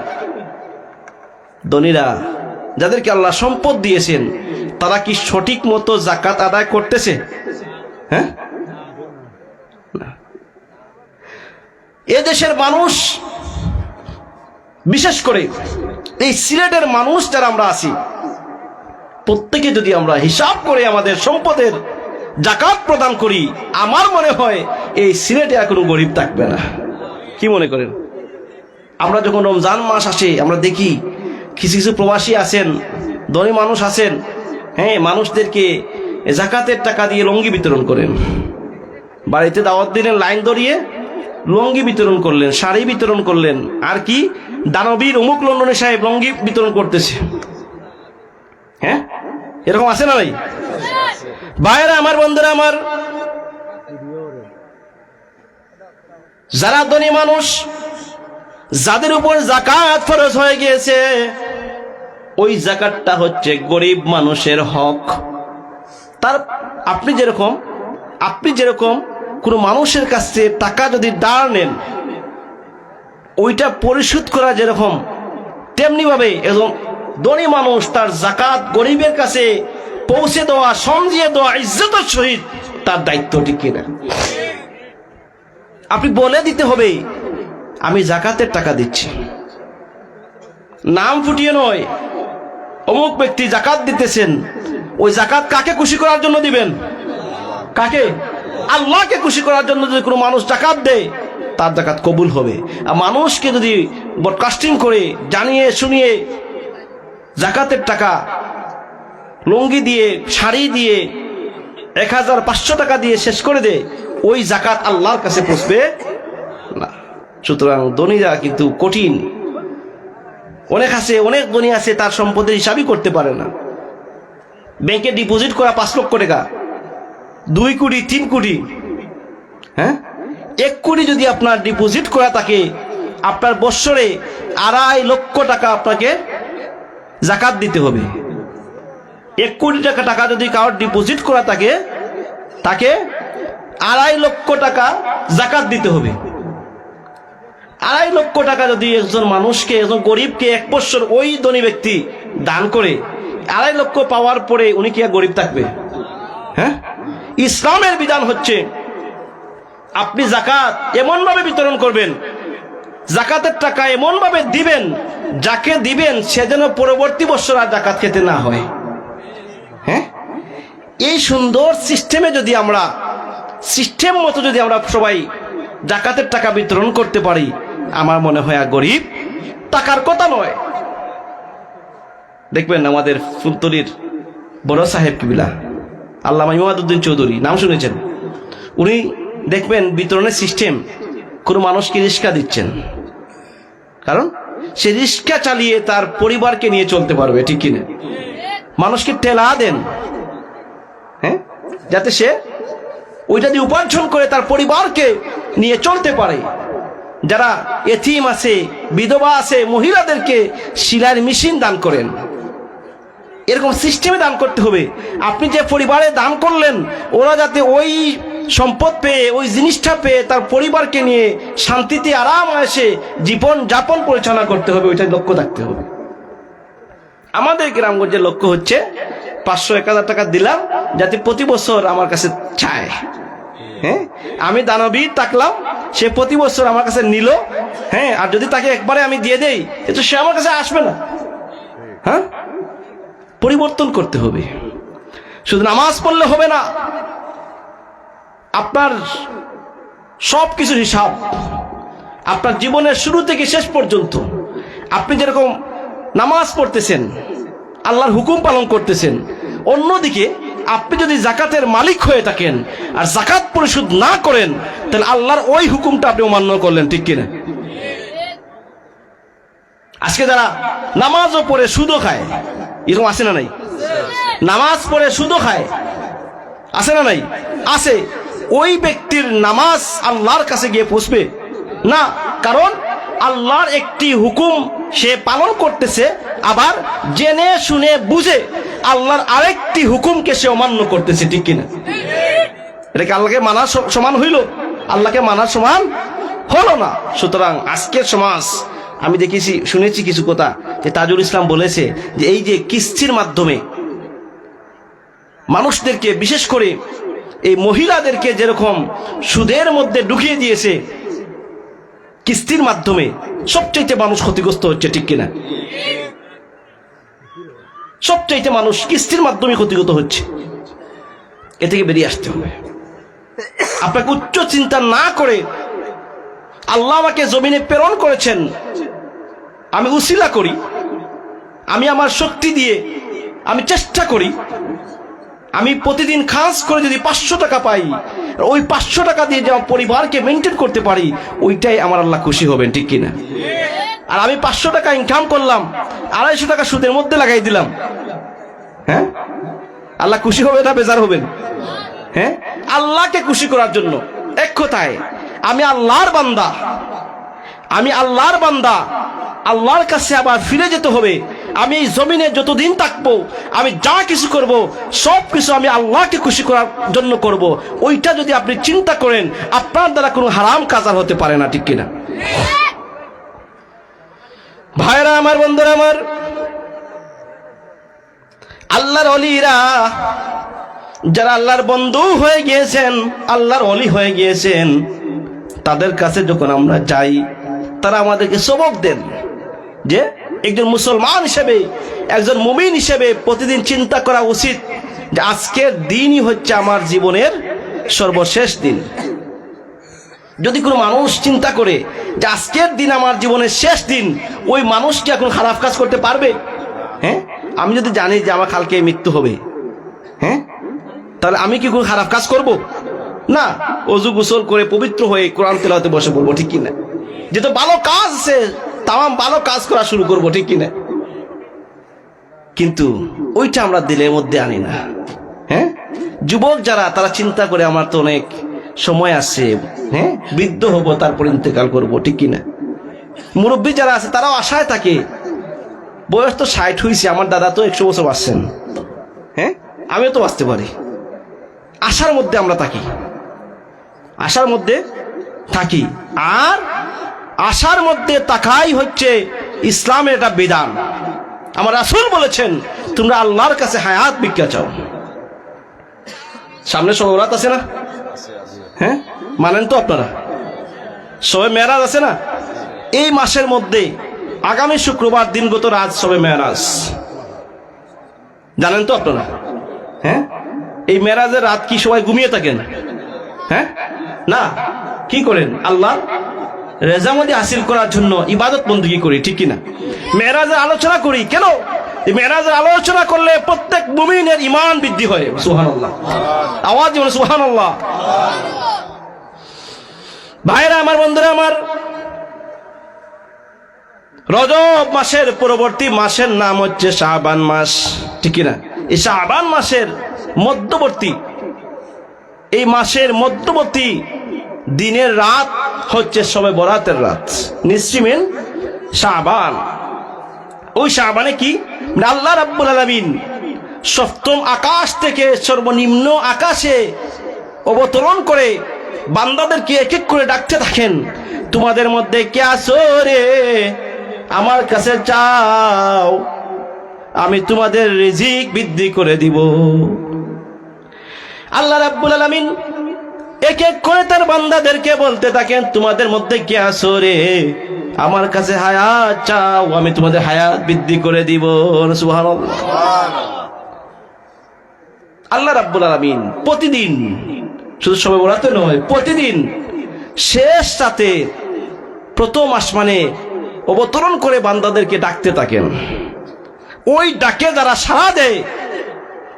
ধনীরা, যাদেরকে আল্লাহ সম্পদ দিয়েছেন, তারা কি সঠিক মতো যাকাত আদায় করতেছে? হ্যাঁ, এ দেশের মানুষ, বিশেষ করে এই সিলেটের মানুষ যারা আমরা আছি, প্রত্যেকে যদি আমরা হিসাব করে আমাদের সম্পদের যাকাত প্রদান করি, আমার মনে হয় এই সিলেটে আর কোনো গরিব থাকবে না। কি মনে করেন? আমরা যখন রমজান মাস আসে, আমরা দেখি কিছু কিছু প্রবাসী আছেন, ধনী মানুষ আছেন, হ্যাঁ, মানুষদেরকে যাকাতের টাকা দিয়ে লুঙ্গি বিতরণ করেন। বাড়িতে দাওয়াত দিলেন, লাইন ধরিয়ে লুঙ্গি বিতরণ করলেন, শাড়ি বিতরণ করলেন, আর কি দানবীর অমুক লন্ডনে সাহেব লুঙ্গি বিতরণ করতেছে। হ্যাঁ, এরকম আছে না ভাই? ভাইরা আমার, বন্ধুরা আমার, যারা ধনী মানুষ, যাদের উপর যাকাত ফরজ হয়ে গিয়েছে, ওই যাকাতটা হচ্ছে গরিব মানুষের হক। তার আপনি যেরকম কোনো মানুষের কাছে টাকা যদি ধার নেন, ওইটা পরিশোধ করা যেরকম, তেমনি ভাবে এবং ধনী মানুষ তার যাকাত গরিবের কাছে পৌঁছে দেওয়া, সমঝিয়ে দেওয়া ইজ্জতের সহিত তার দায়িত্ব, ঠিক কিনা? আপনি বলে দিতে হবে আমি যাকাতের টাকা দিচ্ছি, নাম ফুটিয়ে নয়, অমুক ব্যক্তি যাকাত দিতেছেন। ওই যাকাত কাকে খুশি করার জন্য দিবেন? কাকে? আল্লাহকে খুশি করার জন্য যদি কোনো মানুষ যাকাত দেয়, তার যাকাত কবুল হবে। আর মানুষকে যদি ব্রডকাস্টিং করে জানিয়ে শুনিয়ে যাকাতের টাকা লুঙ্গি দিয়ে, শাড়ি দিয়ে, 1500 টাকা দিয়ে শেষ করে দে, ওই যাকাত আল্লাহর কাছে পৌঁছবে না। সুতরাং ধনীরা কিন্তু কঠিন। অনেক ধনী আছে, তার সম্পদের হিসাবই করতে পারে না। ব্যাংকে ডিপোজিট করা 5 লক্ষ টাকা, 2 কোটি, 3 কোটি, হ্যাঁ, 1 কোটি যদি আপনার ডিপোজিট করা থাকে, আপনার বৎসরে 2.5 লক্ষ টাকা আপনাকে যাকাত দিতে হবে। 1 কোটি টাকা যদি কারোর ডিপোজিট করা থাকে, তাকে 2.5 লক্ষ টাকা যাকাত দিতে হবে। 2.5 লক্ষ টাকা যদি একজন মানুষকে, একজন গরিবকে 1 বছর ওই ধনী ব্যক্তি দান করে, 2.5 লক্ষ পাওয়ার পরে উনি কি আর গরিব থাকবে? হ্যাঁ, ইসলামের বিধান হচ্ছে আপনি জাকাত এমন ভাবে বিতরণ করবেন, জাকাতের টাকা এমন ভাবে দিবেন, যাকে দিবেন সে যেন পরবর্তী বছর আর জাকাত খেতে না হয়। হ্যাঁ, এই সুন্দর সিস্টেমে যদি আমরা সিস্টেম মতো যদি আমরা সবাই জাকাতের টাকা বিতরণ করতে পারি, আমার মনে হয় আর গরিব টাকার কথা নয়। দেখবেন আমাদের ফুলতলির বড় সাহেব কিবিলা আল্লামা ইমাদউদ্দিন চৌধুরী, নাম শুনেছেন? উনি দেখবেন বিতরণের সিস্টেম, কোনো মানুষকে রিক্সা দিচ্ছেন, কারণ সে রিক্সা চালিয়ে তার পরিবারকে নিয়ে চলতে পারবে, ঠিক কিনা? মানুষকে ঠেলা দেন, হ্যাঁ, যাতে সে ওইটা দিয়ে উপার্জন করে তার পরিবারকে নিয়ে চলতে পারে। যারা এতিম আছে, বিধবা আছে, মহিলাদেরকে সেলাইয়ের মেশিন দান করেন, এরকম সিস্টেমে দান করতে হবে। আপনি যে পরিবারে দান করলেন, ওরা যাতে ওই সম্পদ পেয়ে, ওই জিনিসটা পেয়ে তার পরিবারকে নিয়ে শান্তিতে আরাম আসে জীবন যাপন পরিচালনা করতে হবে, ওইটা লক্ষ্য থাকতে হবে। আমাদের গ্রামগঞ্জের লক্ষ্য হচ্ছে 500-1000 টাকা দিলাম যাতে প্রতি বছর আমার কাছে চায়। হ্যাঁ, আমি দানবীর থাকলাম, সে প্রতি বছর আমার কাছে নিল। হ্যাঁ, আর যদি তাকে একবারে আমি দিয়ে দেই, তো সে আমার কাছে আসবে না। হ্যাঁ, পরিবর্তন করতে হবে। শুধু নামাজ পড়লে হবে না, আপনার সব কিছুর হিসাব, আপনার জীবনের শুরু থেকে শেষ পর্যন্ত আপনি যেরকম নামাজ পড়তেছেন, আল্লাহর হুকুম পালন করতেছেন, অন্যদিকে আপনি যদি জাকাতের মালিক হয়ে থাকেন আর জাকাত পরিশোধ না করেন, তাহলে আল্লাহর ওই হুকুমটা আপনি অমান্য করলেন, ঠিক কিনা? আজকে যারা নামাজও পড়ে সুদও খায়, এরকম আছে না নাই? নামাজ পড়ে সুদও খায়, আছে না নাই? আছে। ওই ব্যক্তির নামাজ আল্লাহর কাছে গিয়ে পৌঁছবে না, কারণ আল্লাহর একটি হুকুম সে পালন করতেছে, আবার জেনে শুনে বুঝে আল্লাহর আরেকটি হুকুমকে সে অমান্য করতেছে, ঠিক কিনা? এটাকে আল্লাহকে মানার সমান হইল? আল্লাহকে মানার সমান হলো না। সুতরাং আজকের সমাজ, আমি দেখেছি, শুনেছি কিছু কথা, যে তাজুল ইসলাম বলেছে যে এই যে কিস্তির মাধ্যমে মানুষদেরকে, বিশেষ করে এই মহিলাদেরকে যেরকম সুদের মধ্যে ঢুকিয়ে দিয়েছে, কিস্তির মাধ্যমে সবচাইতে মানুষ ক্ষতিগ্রস্ত হচ্ছে, ঠিক কিনা? সবচাইতে মানুষ কিস্তির মাধ্যমে ক্ষতিগত হচ্ছে। এ থেকে বেরিয়ে আসতে হবে। আপনাকে উচ্চ চিন্তা না করে, আল্লাহ আমাকে জমিনে প্রেরণ করেছেন, আমি উসিলা করি, আমি আমার শক্তি দিয়ে আমি চেষ্টা করি, আমি প্রতিদিন খাস করে যদি 500 টাকা পাই, ওই 500 টাকা দিয়ে যে আমার পরিবারকে মেনটেন করতে পারি, ওইটাই আমার আল্লাহ খুশি হবেন, ঠিক কিনা? আর আমি 500 টাকা ইনকাম করলাম, 250 টাকা সুদের মধ্যে লাগাই দিলাম, হ্যাঁ, আল্লাহ খুশি হবে না বেজার হবেন? হ্যাঁ, আল্লাহকে খুশি করার জন্য, এক কথায় আমি আল্লাহর বান্দা, আমি আল্লাহর বান্দা, আল্লাহর কাছে আবার ফিরে যেতে হবে। আমি এই জমিনে যতদিন থাকবো, আমি যা কিছু করব, সব কিছু আমি আল্লাহকে খুশি করার জন্য করব। ওইটা যদি আপনি চিন্তা করেন, আপনার দ্বারা কোনো হারাম কাজ আর হতে পারে না, ঠিক কিনা? ভাইরা আমার, বন্ধুরা আমার, আল্লাহর ওলিরা, যারা আল্লাহর বন্ধু হয়ে গিয়েছেন, আল্লাহর ওলি হয়ে গিয়েছেন, তাদের কাছে যখন আমরা যাই, তারা আমাদেরকে সবক দেন যে একজন মুসলমান হিসেবে, একজন মুমিন হিসেবে প্রতিদিন চিন্তা করা উচিত যে আজকের দিনই হচ্ছে আমার জীবনের সর্বশেষ দিন। যদি কোনো মানুষ চিন্তা করে যে আজকের দিন আমার জীবনের শেষ দিন, ওই মানুষ কি এখন খারাপ কাজ করতে পারবে? হ্যাঁ, আমি যদি জানি যে আমার কালকে মৃত্যু হবে, হ্যাঁ, তাহলে আমি কি কোনো খারাপ কাজ করব? না, ওযু গোসল করে পবিত্র হয়ে কোরআন তেলাওয়াতে বসে পড়বো, ঠিক কিনা? যেটা ভালো কাজ আছে, তামাম ভালো কাজ করা শুরু করবো, ঠিক কিনা? কিন্তু ওইটা আমরা দিলের মধ্যে আনি না। হ্যাঁ, যুবক যারা, তারা চিন্তা করে আমার তো অনেক সময় আছে, হ্যাঁ, বৃদ্ধ হবো, তারপর ইন্তেকাল করবো, ঠিক কিনা? মুরব্বী যারা আছে, তারাও আশায় থাকে, বয়স তো 60 হয়েছে, আমার দাদা তো 100 বছর বাঁচছেন, হ্যাঁ, আমিও তো বাঁচতে পারি। আশার মধ্যে আমরা থাকি, আশার মধ্যে থাকি। আর আশার মধ্যে থাকাই হচ্ছে ইসলামের একটা বিধান। আমার রাসূল বলেছেন, তোমরা আল্লাহর কাছে হায়াত ভিক্ষা চাও। সামনে সওরাত আছে না? হ্যাঁ, মানেন তো আপনারা? শবে মেরাজ আছে না, এই মাসের মধ্যে আগামী শুক্রবার দিনগত রাত শবে মেরাজ, জানেন তো আপনারা? হ্যাঁ, এই মেরাজের রাত কি সবাই ঘুমিয়ে থাকেন? হ্যাঁ না, কি করেন? আল্লাহ রেজামতি হাসিল করার জন্য ইবাদত বন্দেগী করি, ঠিক কিনা? মেরাজের আলোচনা করি কেন? এই মেরাজের আলোচনা করলে প্রত্যেক মুমিনের ঈমান বৃদ্ধি হয়। সুবহানাল্লাহ, আওয়াজ দিবেন সুবহানাল্লাহ। ভাইরা আমার, বন্ধুরা আমার, রজব মাসের পরবর্তী মাসের নাম হচ্ছে শাবান মাস, ঠিক কিনা? এই শাবান মাসের মধ্যবর্তী, এই মাসের মধ্যবর্তী দিনের রাত হচ্ছে শবে বরাতের রাত, নিসফিন শাবান। ওই শাবানে কি আল্লাহ রাব্বুল আলামিন সপ্তম আকাশ থেকে সর্বনিম্ন আকাশে অবতরণ করে বান্দাদেরকে এক এক করে ডাকতে থাকেন, তোমাদের মধ্যে কে আছো রে, আমার কাছে চাও, আমি তোমাদের রিজিক বৃদ্ধি করে দিব। আল্লাহ রাব্বুল আলামিন এক এক করে তার বান্দাদেরকে বলতে থাকেন, তোমাদের মধ্যে কে আছো রে, আমার কাছে হায়াত চাও, আমি তোমাদের হায়াত বৃদ্ধি করে দিব। সুবহানাল্লাহ। আল্লাহ রাব্বুল আলামিন প্রতিদিন, শুধু শবে বরাতে নয়, প্রতিদিন শেষ রাতে প্রথম আসমানে অবতরণ করে বান্দাদেরকে ডাকতে থাকেন। ওই ডাকে যারা সাড়া দেয়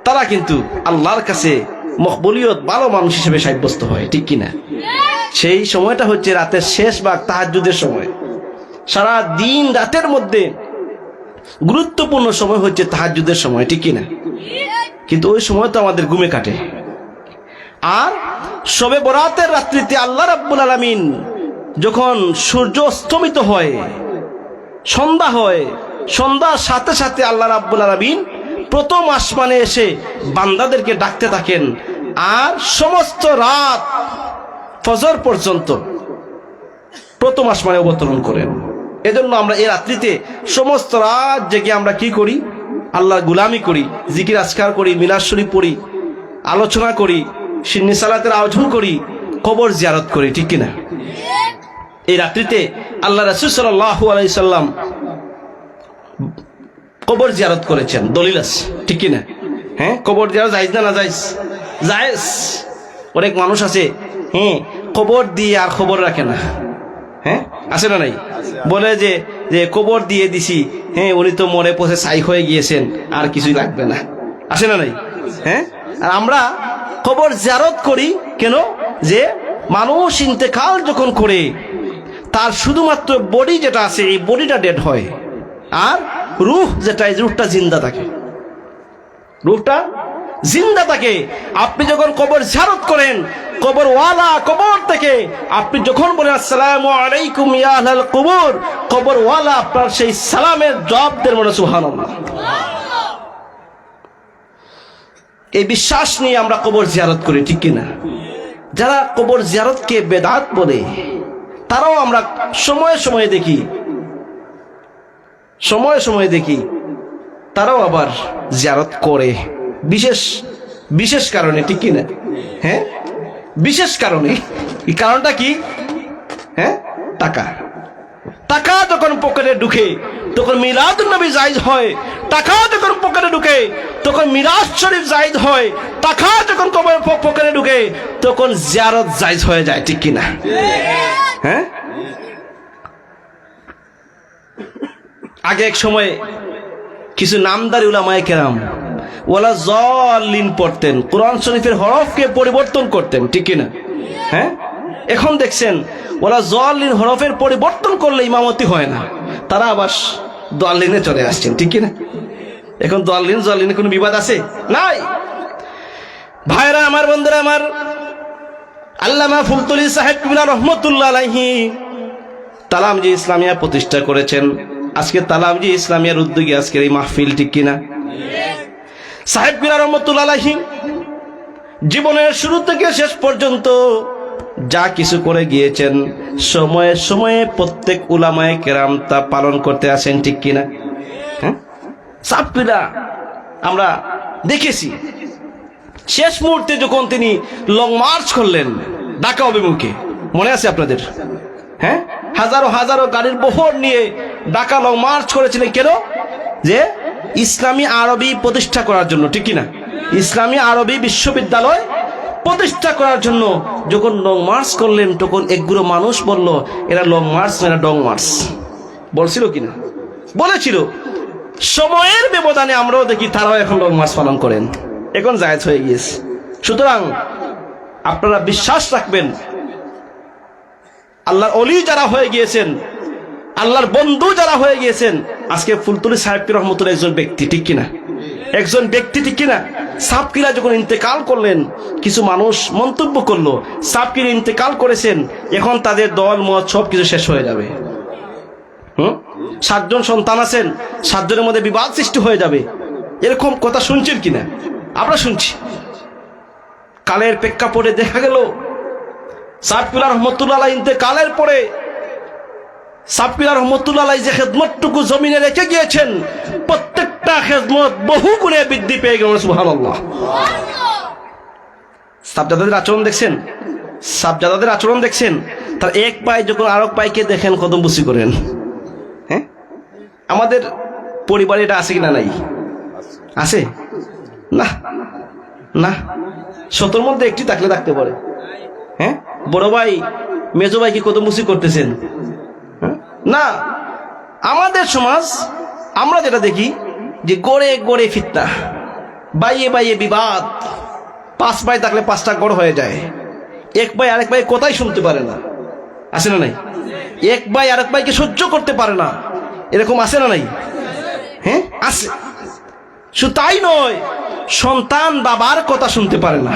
তারা কিন্তু আল্লাহর কাছে মকবুলিয়ত, ভালো মানুষ হিসেবে সাব্যস্ত হয়, ঠিক কিনা? সেই সময়টা হচ্ছে রাতের শেষ ভাগ, তাহাজ্জুদের সময়। সারা দিন রাতের মধ্যে গুরুত্বপূর্ণ সময় হচ্ছে তাহাজ্জুদের সময়, ঠিক কিনা? কিন্তু ওই সময় তো আমাদের ঘুমে কাটে। আর শবে বরাতের রাত্রিতে আল্লাহ রাব্বুল আলামিন যখন সূর্য অস্তমিত হয়, সন্ধ্যা হয়, সন্ধ্যার সাথে সাথে আল্লাহ রাব্বুল আলামিন প্রথম আসমানে এসে বান্দাদেরকে ডাকতে থাকেন, আর সমস্ত রাত ফজর পর্যন্ত প্রথম আসমানে অবতরণ করেন। এজন্য আমরা এই রাত্রিতে সমস্ত রাত জেগে আমরা কি করি? আল্লাহর গুলামি করি, জিকির আজকার করি, মিলাদ শরীফ পড়ি, আলোচনা করি, সিন্নি সালাতের আয়োজন করি, কবর জিয়ারত করি, ঠিক কিনা? এই রাত্রিতে আল্লাহ রাসূল সাল্লাল্লাহু আলাইহি সাল্লাম কবর জিয়ারত করেছেন, দলিল আছে, ঠিক কিনা? হ্যাঁ, কবর জিয়ারত জায়েজ না জায়েজ? জায়েজ। অনেক মানুষ আছে, হ্যাঁ, কবর দিয়ে আর খবর রাখে না। হ্যাঁ, আছে না নাই? বলে যে যে কবর দিয়ে দিছি, হ্যাঁ, উনি তো মরে পথে ছাই হয়ে গিয়েছেন, আর কিছুই লাগবে না। আছে না নাই? হ্যাঁ, আর আমরা কবর জিয়ারত করি কেন? যে মানুষ ইন্তেকাল যখন করে তার শুধুমাত্র বডি যেটা আছে, এই বডিটা ডেড হয়, আর রূহ যেটা, এই রূহটা জিন্দা থাকে, রূহটা জিন্দা থাকে। আপনি যখন কবর জিয়ারত করেন, কবরওয়ালা কবর থেকে আপনি যখন বলেন আসসালামু আলাইকুম ইয়া আহলাল কবর, কবরওয়ালা আপনার সেই সালামের জবাব দেন, বলে সুবহানাল্লাহ। এই বিশ্বাস নিয়ে আমরা কবর জিয়ারত করি, ঠিক কিনা? যারা কবর জিয়ারতকে বেদাত বলে, তারাও আমরা সময়ে সময়ে দেখি তারাও আবার জিয়ারত করে, বিশেষ বিশেষ কারণে, ঠিক কিনা? হ্যাঁ, বিশেষ কারণে। এই কারণটা কি? হ্যাঁ, টাকা। টাকা যখন পকেটে ঢুকে তখন মিলাদুন নবী জায়েজ হয়, টাকা যখন পকেটে ঢুকে তখন মিরাজ শরীফ জায়েজ হয়, টাকা যখন পকেটে ঢুকে তখন জিয়ারত জায়েজ হয়ে যায়, ঠিক কিনা? হ্যাঁ, আগে এক সময় কিছু নামদারি উলামায়ে কেরাম ওয়ালা যাল্লিন পড়তেন, কোরআন শরীফের হরফকে পরিবর্তন করতেন, ঠিক কিনা? হ্যাঁ, এখন দেখছেন ওয়ালা যাল্লিন হরফের পরিবর্তন করলে ইমামতি হয় না, তারা আবার দাল্লিনে চলে আসছেন, ঠিক কিনা? এখন দাল্লিনে কোনো বিবাদ আছে? নাই। ভাইরা আমার, বন্ধুরা আমার, আল্লামা ফুলতলি সাহেব কিবলা রহমতুল্লাহ আলাইহি তালামজি ইসলামিয়া প্রতিষ্ঠা করেছেন। আজকে তালামজি ইসলামিয়ার উদ্যোগে আজকের এই মাহফিল, ঠিক কিনা? সাহেব কিবলা রহমতুল্লাহ আলাইহি জীবনের শুরু থেকে শেষ পর্যন্ত যা কিছু করে গিয়েছেন, সময়ে সময়ে প্রত্যেক উলামায়ে কেরাম তা পালন করতে আসেন, ঠিক কিনা? হ্যাঁ, সাহেব কিবলা আমরা দেখেছি শেষ মুহূর্তে যখন তিনি লং মার্চ করলেন, ঢাকা অভিমুখে, মনে আছে আপনাদের? হ্যাঁ, হাজারো হাজারো গাড়ির বহর নিয়ে ঢাকা লং মার্চ করেছিলেন। কেন? যে ইসলামী আরবি প্রতিষ্ঠা করার জন্য, ঠিক কিনা? ইসলামী আরবি বিশ্ববিদ্যালয় প্রতিষ্ঠা করার জন্য যখন লং মার্চ করলেন, তখন একগুলো মানুষ বলল এরা লং মার্চ না, এরা ডং মার্চ। বলছিল কিনা? বলেছিল। সময়ের ব্যবধানে আমরাও দেখি তারাও এখন লং মার্চ পালন করেন, এখন জায়েজ হয়ে গিয়েছে। সুতরাং আপনারা বিশ্বাস রাখবেন, আল্লাহর অলি যারা হয়ে গিয়েছেন, আল্লাহর বন্ধু যারা হয়ে গিয়েছেন, আজকে ফুলতলি সাহেব রহমতুল্লাহ একজন ব্যক্তি, ঠিক কিনা? একজন ব্যক্তি, ঠিক কিনা? সাবকিরা যখন ইন্তেকাল করলেন, কিছু মানুষ মন্তব্য করলো সাবকিরা ইন্তেকাল করেছেন, এখন তাদের দল মত সব কিছু শেষ হয়ে যাবে। 7 জন সন্তান আছেন, 7 জনের মধ্যে বিবাদ সৃষ্টি হয়ে যাবে, এরকম কথা শুনছেন কিনা? আমরা শুনছি। কালের প্রেক্ষাপটে দেখা গেল সাবকিরা রহমতুল্লাহ ইন্তেকালের পরে সাবকিরা রহমতুল্লাহ যে খেদমতটুকু জমিনে রেখে গিয়েছেন, প্রত্যেকটা খেদমত বহু গুণে বৃদ্ধি পেয়ে গেল। সুবহানাল্লাহ। সাবজাদাদের আচরণ দেখছেন? সাবজাদাদের আচরণ দেখছেন? তার এক ভাই যখন আরেক ভাইকে দেখেন কদম বুসি করেন। হ্যাঁ, আমাদের পরিবারে এটা আছে কিনা? নাই? আছে না? না, 70 মধ্যে একটি থাকলে থাকতে পারে। হ্যাঁ, বড় ভাই মেজো ভাইকে কদম বুসি করতেছেন না। আমাদের সমাজ আমরা যেটা দেখি যে গড়ে গড়ে ফিতনা, বাইয়ে বাইয়ে বিবাদ, 5 ভাই থাকলে 5টা গড় হয়ে যায়। এক ভাই আরেক ভাই কথাই শুনতে পারে না, আছে না নাই? এক ভাই আরেক ভাইকে সহ্য করতে পারে না, এরকম আছে না নাই? হ্যাঁ, আছে। শুধু তাই নয়, সন্তান বাবার কথা শুনতে পারে না।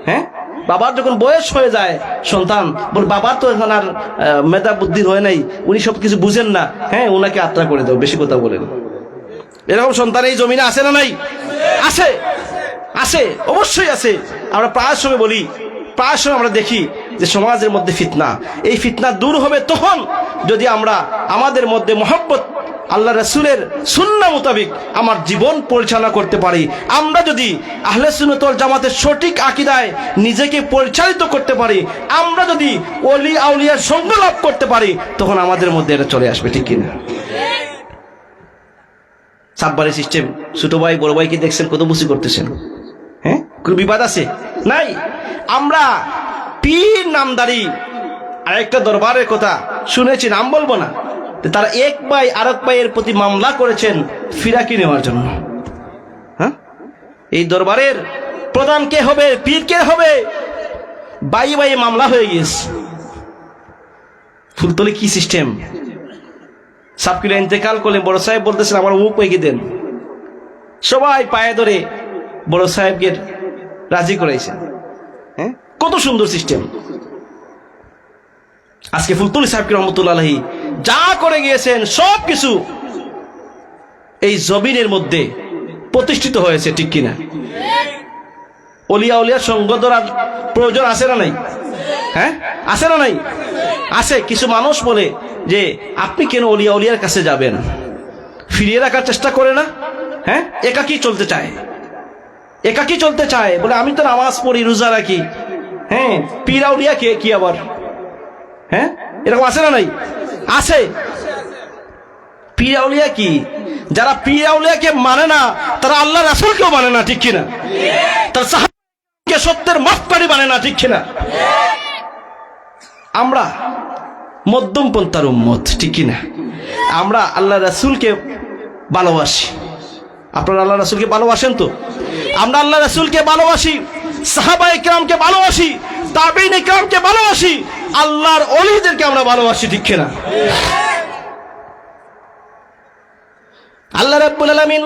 হ্যাঁ, বাবার যখন বয়স হয়ে যায়, সন্তান বল বাবার তো এখন আর মেধা বুদ্ধির হয় নাই, উনি সব কিছু বুঝেন না, হ্যাঁ ওনাকে আত্রা করে দাও, বেশি কথা বলেন। এরকম সন্তান এই জমিনে আছে না নাই? আছে, আছে, অবশ্যই আছে। আমরা প্রায় সময় বলি, প্রায় সময় আমরা দেখি যে সমাজের মধ্যে ফিতনা, এই ফিতনা দূর হবে তখন যদি আমরা আমাদের মধ্যে মহব্বত, আল্লাহ রাসূলের সুন্নাহ মোতাবেক আমার জীবন পরিচালনা করতে পারি। আমরা যদি আহলে সুন্নাত ওয়াল জামাতের সঠিক আকীদায় নিজেকে পরিচালিত করতে পারি, আমরা যদি ওলি আউলিয়ার সঙ্গ লাভ করতে পারি, তখন আমাদের মধ্যে এটা চলে আসবে, ঠিক কিনা? সাববারি সিস্টেম, ছোট ভাই বড় ভাইকে দেখছেন কত বুসি করতেছেন। হ্যাঁ, কোনো বিবাদ আছে? নাই। আমরা পীর নামদারি আরেকটা দরবারের কথা শুনেছি, নাম বলবো না, তারা এক ভাই আরেক ভাইয়ের প্রতি মামলা করেছেন ফিরাকি নেওয়ার জন্য। হ্যাঁ, এই দরবারের প্রধান কে হবে, পীর কে হবে, বাইয়ে বাইয়ে মামলা হয়ে গিয়েছে। ফুলতলি কি সিস্টেম! সাবকিরা ইন্তেকাল করলে বড় সাহেব বলতেছেন আমার মুখ পেয়ে দেন, সবাই পায়ে ধরে বড় সাহেবকে রাজি করাইছেন। হ্যাঁ, কত সুন্দর সিস্টেম! আজকে ফুলতলি সাহেব রহমতুল্লাহ আলাইহি যা করে গিয়েছেন সব কিছু এই জমিনের মধ্যে প্রতিষ্ঠিত হয়েছে, ঠিক কিনা? অলিয়া উলিয়ার সঙ্গ ধরার প্রয়োজন আছে না নাই? হ্যাঁ, আছে না নাই? আছে। কিছু মানুষ বলে যে আপনি কেন অলিয়া উলিয়ার কাছে যাবেন, ফিরিয়ে রাখার চেষ্টা করে না? হ্যাঁ, একাকী চলতে চায়, একাকী চলতে চায়, বলে আমি তো নামাজ পড়ি, রোজা রাখি। হ্যাঁ, পীর আউলিয়া কে কি আবার? হ্যাঁ, এরকম আছে না নাই? আছে। পীর আউলিয়া কি? যারা পীর আউলিয়াকে মানে না, তারা আল্লাহ রাসূলকেও মানে না, ঠিক কিনা? তারা সাহাবাকে সত্যের মাপকাঠি মানে না, ঠিক কিনা? আমরা মধ্যম পন্থার উম্মত, ঠিক কিনা? আমরা আল্লাহ রাসূলকে ভালোবাসি। আপনারা আল্লাহ রাসূলকে ভালোবাসেন তো? আমরা আল্লাহ রাসূলকে ভালোবাসি, সাহাবায়ে কেরামকে ভালোবাসি, তাবেঈনে কেরামকে ভালোবাসি, আল্লাহর ওলিদেরকে আমরা ভালোবাসি, ঠিক কিনা? আল্লাহ রাব্বুল আলামিন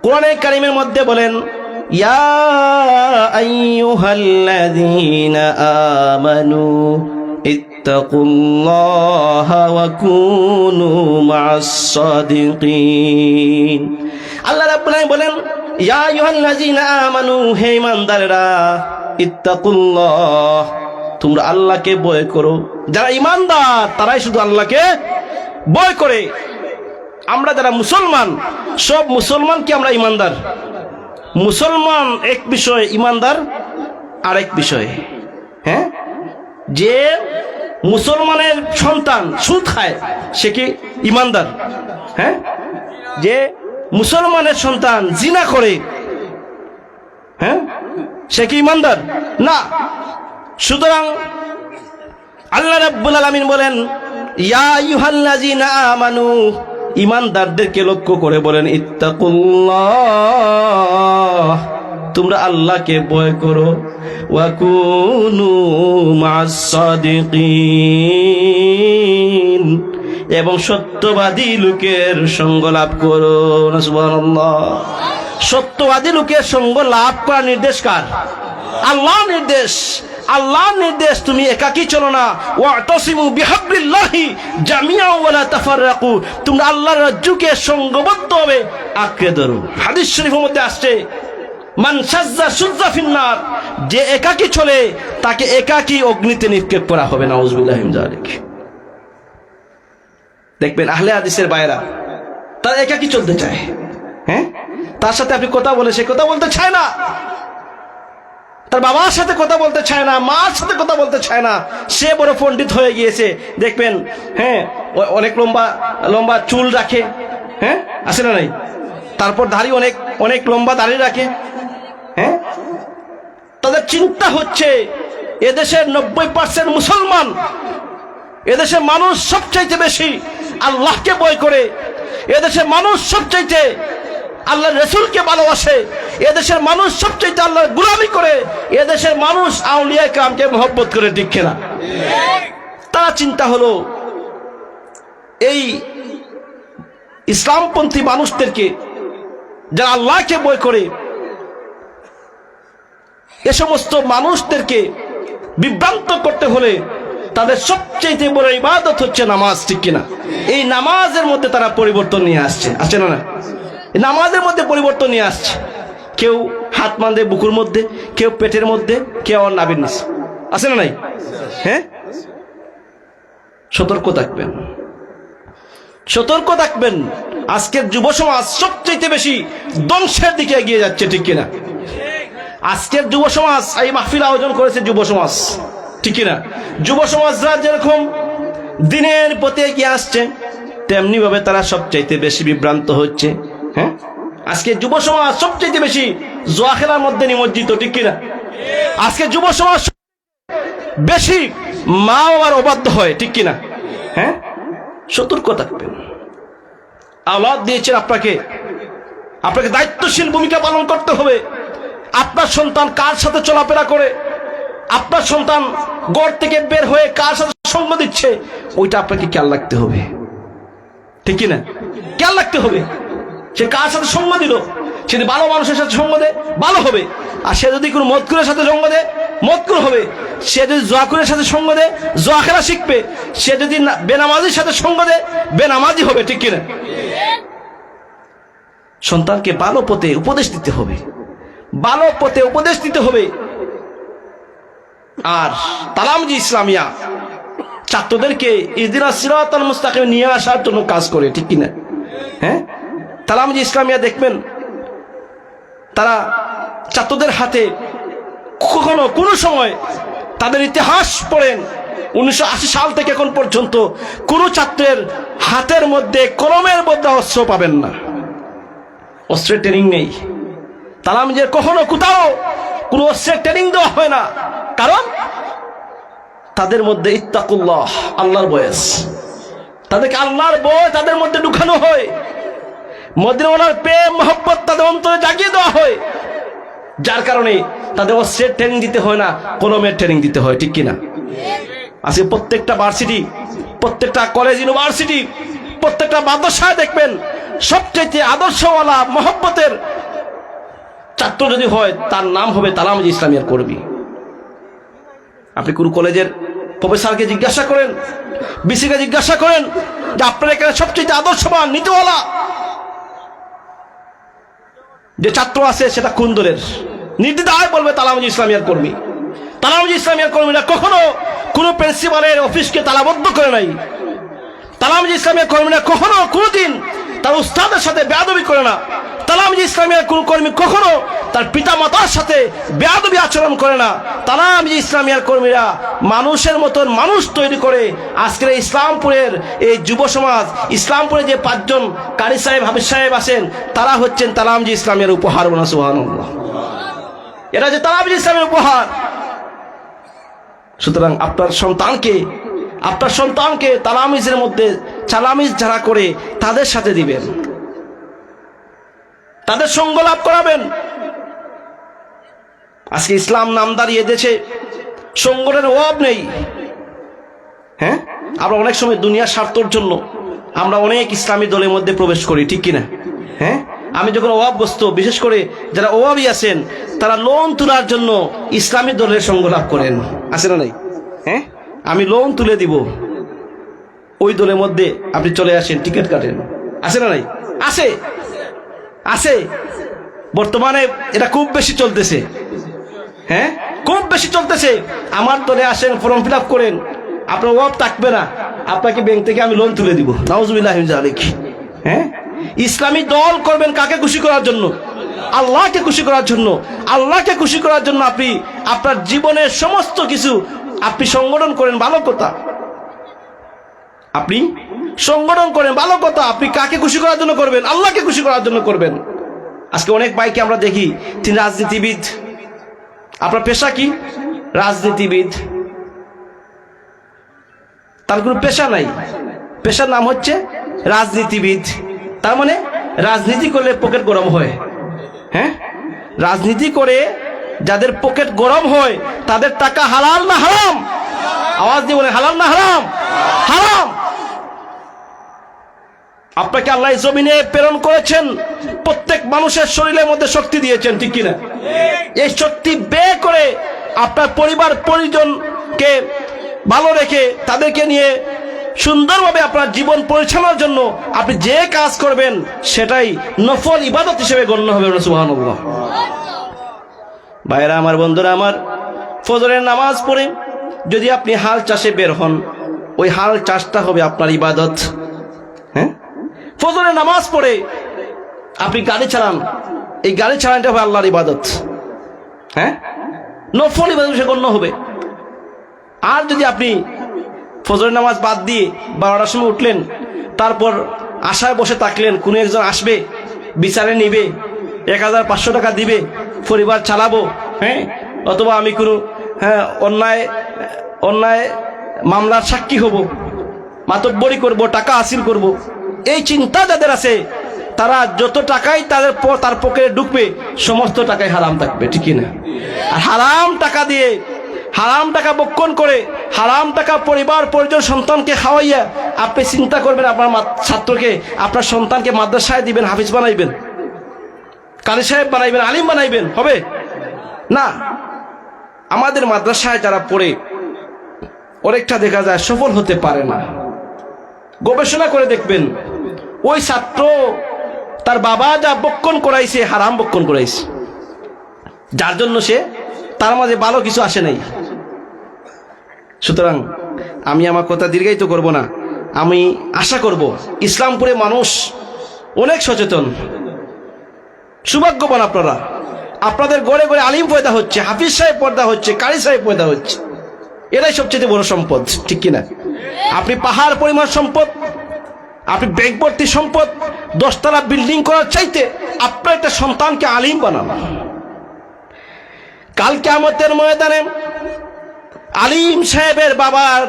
কোরআনে কারীমের মধ্যে বলেন, ইয়া আইয়ুহাল্লাযীনা আমানু ইত্তাকুল্লাহা ওয়া কুনু মা'আস সাদিকিন। আল্লাহ রাব্বুল আলামিন বলেন, ইয়া আইয়ুহাল্লাযীনা আমানু, হে ঈমানদাররা, ইত্তাকুল্লাহ, তোমরা আল্লাহকে ভয় করো। যারা ঈমানদার তারাই শুধু আল্লাহকে ভয় করে। আমরা যারা মুসলমান, সব মুসলমান কি আমরা ঈমানদার? মুসলমান এক বিষয়, ঈমানদার আরেক বিষয়। হ্যাঁ, যে মুসলমানের সন্তান সুদ খায় সে কি ইমানদার? হ্যাঁ, যে মুসলমানের সন্তান জিনা করে, হ্যাঁ, সে কি ইমানদার? না। সুতরাং আল্লাহ রাব্বুল আলামিন বলেন, ইয়া আইয়ুহাল্লাযীনা আমানু, ইমানদারদেরকে লক্ষ্য করে বলেন, ইত্তাকুল্লাহ, তোমরা আল্লাহকে ভয় করো, ওয়া কুনু মা'আস সাদিকিন, এবং সত্যবাদী লোকের সঙ্গ লাভ করো। সুবহানাল্লাহ। সত্যবাদী লোকের সঙ্গ লাভ করার নির্দেশ কার? আল্লাহর নির্দেশ। আল্লাহর নির্দেশ, তুমি একাকী চলো না। ওয়াতাসিমু বিহাবলিল্লাহি জামিআন ওয়া লা তাফাররাকু, তোমরা আল্লাহর রজ্জুকে সঙ্গবদ্ধ হবে আঁকড়ে ধরো। হাদিস শরীফের মধ্যে আসছে, মান শাজ্জা শুজ্জা ফিন্নার, যে একাকী চলে তাকে একাকী অগ্নিতে নিক্ষেপ করা হবে। নাউযুবিল্লাহি মিন যালিক। দেখবেন আহলে হাদিসের ভাইরা তারা একাকী চলতে চায়। হ্যাঁ, তার সাথে আপনি কথা বলে সে কথা বলতে চায় না, তার বাবার সাথে কথা বলতে চায় না, মার সাথে কথা বলতে চায় না, সে বড় পণ্ডিত হয়ে গিয়েছে। দেখবেন, হ্যাঁ, অনেক লম্বা লম্বা চুল রাখে, হ্যাঁ, আছে না নাই? তারপর দাড়ি অনেক অনেক লম্বা দাড়ি রাখে। হ্যাঁ, তাদের চিন্তা হচ্ছে এদেশের 90% মুসলমান, এদেশের মানুষ সবচাইতে বেশি আল্লাহকে ভয় করে, এদেশের মানুষ সবচাইতে আল্লাহর রাসূলকে ভালোবাসে, এদেশের মানুষ সবচাইতে আল্লাহর গোলামি করে, এদেশের মানুষ আউলিয়া কিরামকে মহব্বত করে। ঠিক কিনা? তার চিন্তা হলো এই ইসলামপন্থী মানুষদেরকে, যারা আল্লাহকে ভয় করে, এ সমস্ত মানুষদেরকে বিভ্রান্ত করতে হলে তাদের সবচেয়ে বড় ইবাদত হচ্ছে নামাজ। ঠিক কিনা? এই নামাজের মধ্যে তারা পরিবর্তন নিয়ে আসছে, আছে না? না, নামাজের মধ্যে পরিবর্তন নিয়ে আসছে। কেউ হাত বাঁধে বুকুর মধ্যে, কেউ পেটের মধ্যে, কেউ আর নাভির নিচে, আছে না নাই? হ্যাঁ, সতর্ক থাকবেন, সতর্ক থাকবেন। আজকের যুব সমাজ সবচেয়ে বেশি ধ্বংসের দিকে এগিয়ে যাচ্ছে। ঠিক কিনা? আজকের যুব সমাজ, এই মাহফিল আয়োজন করেছে যুব সমাজ। ঠিক কিনা? যুব সমাজরা যেরকম দিনের পথে এগিয়ে আসছে, তেমনি ভাবে তারা সবচাইতে বেশি বিভ্রান্ত হচ্ছে। হ্যাঁ, আজকে যুব সমাজ সবচাইতে বেশি জুয়া খেলার মধ্যে নিমজ্জিত। ঠিক কিনা? আজকে যুব সমাজ বেশি মা বাবার অবাধ্য হয়। ঠিক কিনা? হ্যাঁ, সতর্ক থাকবেন। আল্লাহ দিয়েছেন আপনাকে, আপনাকে দায়িত্বশীল ভূমিকা পালন করতে হবে। আপনার সন্তান কার সাথে চলাফেরা করে, আপনার সন্তান ঘর থেকে বের হয়ে কার সাথে সঙ্গ দিচ্ছে, ওইটা আপনাকে খেয়াল রাখতে হবে। ঠিক কিনা? খেয়াল রাখতে হবে। সে কার সাথে সঙ্গ দিল, সে যদি ভালো মানুষের সাথে সঙ্গ দেয় ভালো হবে, আর সে যদি কোনো মদকুরের সাথে সঙ্গ দেয় মদকুর হবে। সে যদি জুয়াকুরের সাথে সঙ্গ দেয় জুয়া খেলা শিখবে, সে যদি বেনামাজির সাথে সঙ্গ দেয় বেনামাজি হবে। ঠিক কিনা? সন্তানকে ভালো পথে উপদেশ দিতে হবে, ভালো পথে উপদেশ দিতে হবে। আর তালামজি ইসলামিয়া ছাত্রদেরকে ইহদিনাস সিরাতাল মুস্তাকিম নিয়ে আসার জন্য কাজ করে। ঠিক কিনা? হ্যাঁ, তালামজি ইসলামিয়া দেখবেন তারা ছাত্রদের হাতে কখনো কোনো সময় তাদের ইতিহাস পড়েন 1980 সাল থেকে এখন পর্যন্ত কোনো ছাত্রের হাতের মধ্যে কলমের মধ্যে অস্ত্র পাবেন না, অস্ত্রের ট্রেনিং নেই। তালামজির কখনো কোথাও কোনো অস্ত্রের ট্রেনিং দেওয়া হয় না, কারণ তাদের মধ্যে ইত্তাকুল্লাহ, আল্লাহর বয়স, তাদেরকে আল্লাহর ভয় তাদের মধ্যে ঢুকানো হয়। মদিনাওয়ালার প্রেম মহব্বত তাদের অন্তরে জাগিয়ে দেওয়া হয়, যার কারণে তাদের অস্ত্রের ট্রেনিং দিতে হয় না, কলমের ট্রেনিং দিতে হয়। ঠিক কিনা? আজকে প্রত্যেকটা ভার্সিটি, প্রত্যেকটা কলেজ, ইউনিভার্সিটি, প্রত্যেকটা মাদ্রাসায় দেখবেন সবচেয়ে আদর্শওয়ালা মহব্বতের ছাত্র যদি হয় তার নাম হবে তালামজি ইসলামিয়ার কর্মী। আপনি কোন কলেজের প্রফেসরকে জিজ্ঞাসা করেন, বিসিকে জিজ্ঞাসা করেন যে আপনার এখানে সবচেয়ে আদর্শবান নীতিওয়ালা যে ছাত্র আছে সেটা কোন দলের, নির্দ্বিধায় বলবে তালামজি ইসলামিয়ার কর্মী। তালামজি ইসলামিয়ার কর্মীরা কখনো কোনো প্রিন্সিপালের অফিসকে তালাবদ্ধ করে নাই। তালামজি ইসলামিয়ার কর্মীরা কখনো কোনোদিন তার উস্তাদের সাথে বেয়াদবি করে না। তালামিজ ইসলামিয়ার কোন কর্মী কখনো তার পিতা মাতার সাথে বেয়াদবি আচরণ করে না। তালামিজ ইসলামিয়ার কর্মীরা মানুষের মতন মানুষ তৈরি করে আজকের ইসলামপুরের এই যুব সমাজ, ইসলামপুরে যে 5 জন কারি সাহেব হাফিজ সাহেব আছেন, তারা হচ্ছেন তালামিজ ইসলামিয়ার উপহার। বলা সুবহানাল্লাহ। এটা যে তালামিজ ইসলামের উপহার। সুতরাং আপনার সন্তানকে তালামিজের মধ্যে তালামিজ যারা করে তাদের সাথে দিবেন, তাদের সঙ্গ লাভ করাবেন। আজকে ইসলাম নামদারি এদেশে সঙ্গের অভাব নেই। হ্যাঁ, আমরা অনেক সময় দুনিয়ার স্বার্থের জন্য আমরা অনেক ইসলামী দলের মধ্যে প্রবেশ করি, ঠিক কিনা? হ্যাঁ, আমি যখন অভাবগ্রস্ত, বিশেষ করে যারা অভাবী আছেন, তারা লোন তোলার জন্য ইসলামী দলের সঙ্গ লাভ করেন, আছে না নাই? হ্যাঁ, আমি লোন তুলে দিব, ওই দলের মধ্যে আপনি চলে আসেন, টিকিট কাটেন, আছে না নাই? আছে। বর্তমানে এটা খুব বেশি চলতেছে। হ্যাঁ, খুব বেশি চলতেছে। আমার দলে আসেন, ফর্ম ফিল আপ করেন, আপনার অভাব থাকবে না, আপনাকে ব্যাংক থেকে আমি লোন তুলে দিব। নাউজুবিল্লাহ মিন যালিক। হ্যাঁ, ইসলামী দল করবেন কাকে খুশি করার জন্য? আল্লাহকে খুশি করার জন্য। আল্লাহকে খুশি করার জন্য আপনি আপনার জীবনের সমস্ত কিছু আপনি সংগঠন করেন, ভালো কথা। আপনি সংগঠন করেন, ভালো কথা। আপনি কাকে খুশি করার জন্য করবেন? আল্লাহকে খুশি করার জন্য করবেন। আজকে অনেক ভাইকে আমরা দেখি তিনি রাজনীতিবিদ। আপনার পেশা কি? রাজনীতিবিদ। তার কোনো পেশা নাই, পেশার নাম হচ্ছে রাজনীতিবিদ। তার মানে রাজনীতি করলে পকেট গরম হয়। হ্যাঁ, রাজনীতি করে যাদের পকেট গরম হয় তাদের টাকা হালাল না হারাম? আওয়াজ দিয়ে বলে, হালাল না হারাম? হারাম। আপনাকে আল্লাহ জমিনে প্রেরণ করেছেন, প্রত্যেক মানুষের শরীরের মধ্যে শক্তি দিয়েছেন, ঠিক কিনা? এই শক্তি ব্যয় করে আপনার পরিবার পরিজনকে ভালো রেখে তাদেরকে নিয়ে সুন্দরভাবে আপনার জীবন পরিচালনার জন্য আপনি যে কাজ করবেন সেটাই নফল ইবাদত হিসেবে গণ্য হবে। সুবহানাল্লাহ। ভাইরা আমার, বন্ধুরা আমার, ফজরের নামাজ পড়ে যদি আপনি হাল চাষে বের হন, ওই হাল চাষটা হবে আপনার ইবাদত। হ্যাঁ, ফজরের নামাজ পড়ে আপনি গাড়ি চালান, এই গাড়ি চালানটা হবে আল্লাহর ইবাদত। হ্যাঁ, নফল ইবাদত হিসেবে গণ্য হবে। আর যদি আপনি ফজরের নামাজ বাদ দিয়ে 12টার সময় উঠলেন, তারপর আশায় বসে থাকলেন কোনো একজন আসবে, বিচারে নিবে, 1500 টাকা দিবে, পরিবার চালাবো, হ্যাঁ, অথবা আমি কোনো অন্যায় মামলার সাক্ষী হব, মাতব্বরি করব, টাকা হাসিল করব, এই চিন্তা যাদের আছে তারা যত টাকাই তার পকেটে ঢুকবে সমস্ত টাকাই হারাম থাকবে, ঠিক না? আর হারাম টাকা দিয়ে, হারাম টাকা বক্ষণ করে, হারাম টাকা পরিবার পরিজন সন্তানকে খাওয়াইয়া আপনি চিন্তা করবেন আপনার ছাত্রকে, আপনার সন্তানকে মাদ্রাসায় দিবেন, হাফিজ বানাইবেন, কারি সাহেব বানাইবেন, আলিম বানাইবেন, হবে না। আমাদের মাদ্রাসায় যারা পড়ে অনেকটা দেখা যায় সফল হতে পারে না। গবেষণা করে দেখবেন, ওই ছাত্র তার বাবা যা বক্ষণ করাইছে হারাম বক্ষণ করাইছে, যার জন্য সে তার মাঝে ভালো কিছু আসে নাই। সুতরাং আমি আমার কথা দীর্ঘায়িত করব না। আমি আশা করব ইসলামপুরে মানুষ অনেক সচেতন, সৌভাগ্যবান আপনারা। আপনাদের গড়ে গড়ে আলিম পয়দা হচ্ছে, হাফিজ সাহেব পয়দা হচ্ছে, কারি সাহেব পয়দা হচ্ছে, এটাই সবচেয়ে বড় সম্পদ, ঠিক কিনা? আপনি পাহাড় পরিমাণ সম্পদ, আপনি ব্যাংক ভর্তি সম্পদ, 10 তলা বিল্ডিং করার চাইতে আপনার একটা সন্তানকে আলিম বানান। কাল কিয়ামতের ময়দানে আলিম সাহেবের বাবার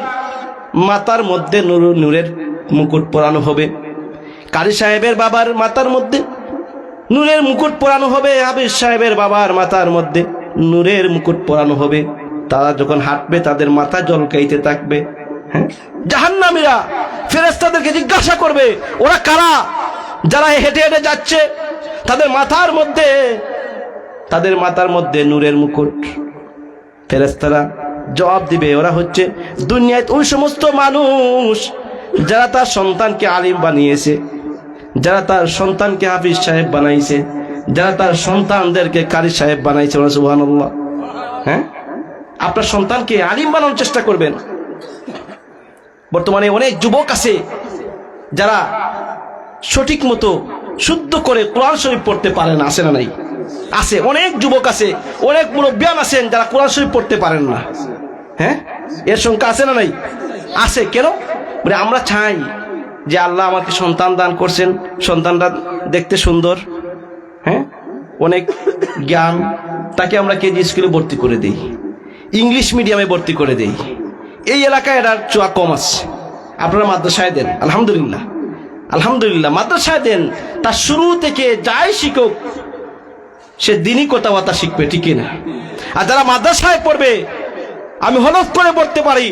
মাথার মধ্যে নূরের মুকুট পরানো হবে, কারি সাহেবের বাবার মাথার মধ্যে নূরের মুকুট পরানো হবে, হাফিজ সাহেবের বাবার মাথার মধ্যে নূরের মুকুট পরানো হবে। তারা যখন হাঁটবে তাদের মাথা জলকাইতে থাকবে। হ্যাঁ, জাহান্নামীরা ফেরেশতাদেরকে জিজ্ঞাসা করবে, ওরা কারা? যারা হেঁটে হেঁটে যাচ্ছে তাদের মাথার মধ্যে নূরের মুকুট। ফেরেশতারা জবাব দিবে, ওরা হচ্ছে দুনিয়ায় ওই সমস্ত মানুষ যারা তার সন্তানকে আলিম বানিয়েছে, যারা তার সন্তানকে হাফিজ সাহেব বানাইছে, যারা তার সন্তানদেরকে কারি সাহেব বানাইছে। সুবহানাল্লাহ। হ্যাঁ, আপনার সন্তানকে আলিম বানানোর চেষ্টা করবেন। বর্তমানে অনেক যুবক আছে যারা সঠিক মতো শুদ্ধ করে কোরআন শরীফ পড়তে পারে না, আছে না নাই? আছে, অনেক যুবক আছে, অনেক মুরব্বিয়ান আছেন যারা কোরআন শরীফ পড়তে পারেন না। হ্যাঁ, এর সংখ্যা আছে না নাই? আছে। কেন? মানে আমরা চাই যে আল্লাহ আমাকে সন্তান দান করছেন, সন্তানটা দেখতে সুন্দর, হ্যাঁ, অনেক জ্ঞান, তাকে আমরা কেজি স্কুলে ভর্তি করে দিই, ইংলিশ মিডিয়ামে ভর্তি করে দেই। এই এলাকায় এটার চোয়া কম আছে। আপনারা মাদ্রাসায় দেন, আলহামদুলিল্লাহ, আলহামদুলিল্লাহ, মাদ্রাসায় দেন। তার শুরু থেকে যাই শিখুক সে দিনই কথাবার্তা শিখবে, ঠিক না? আর যারা মাদ্রাসায় পড়বে, আমি হলফ করে পড়তে পারি,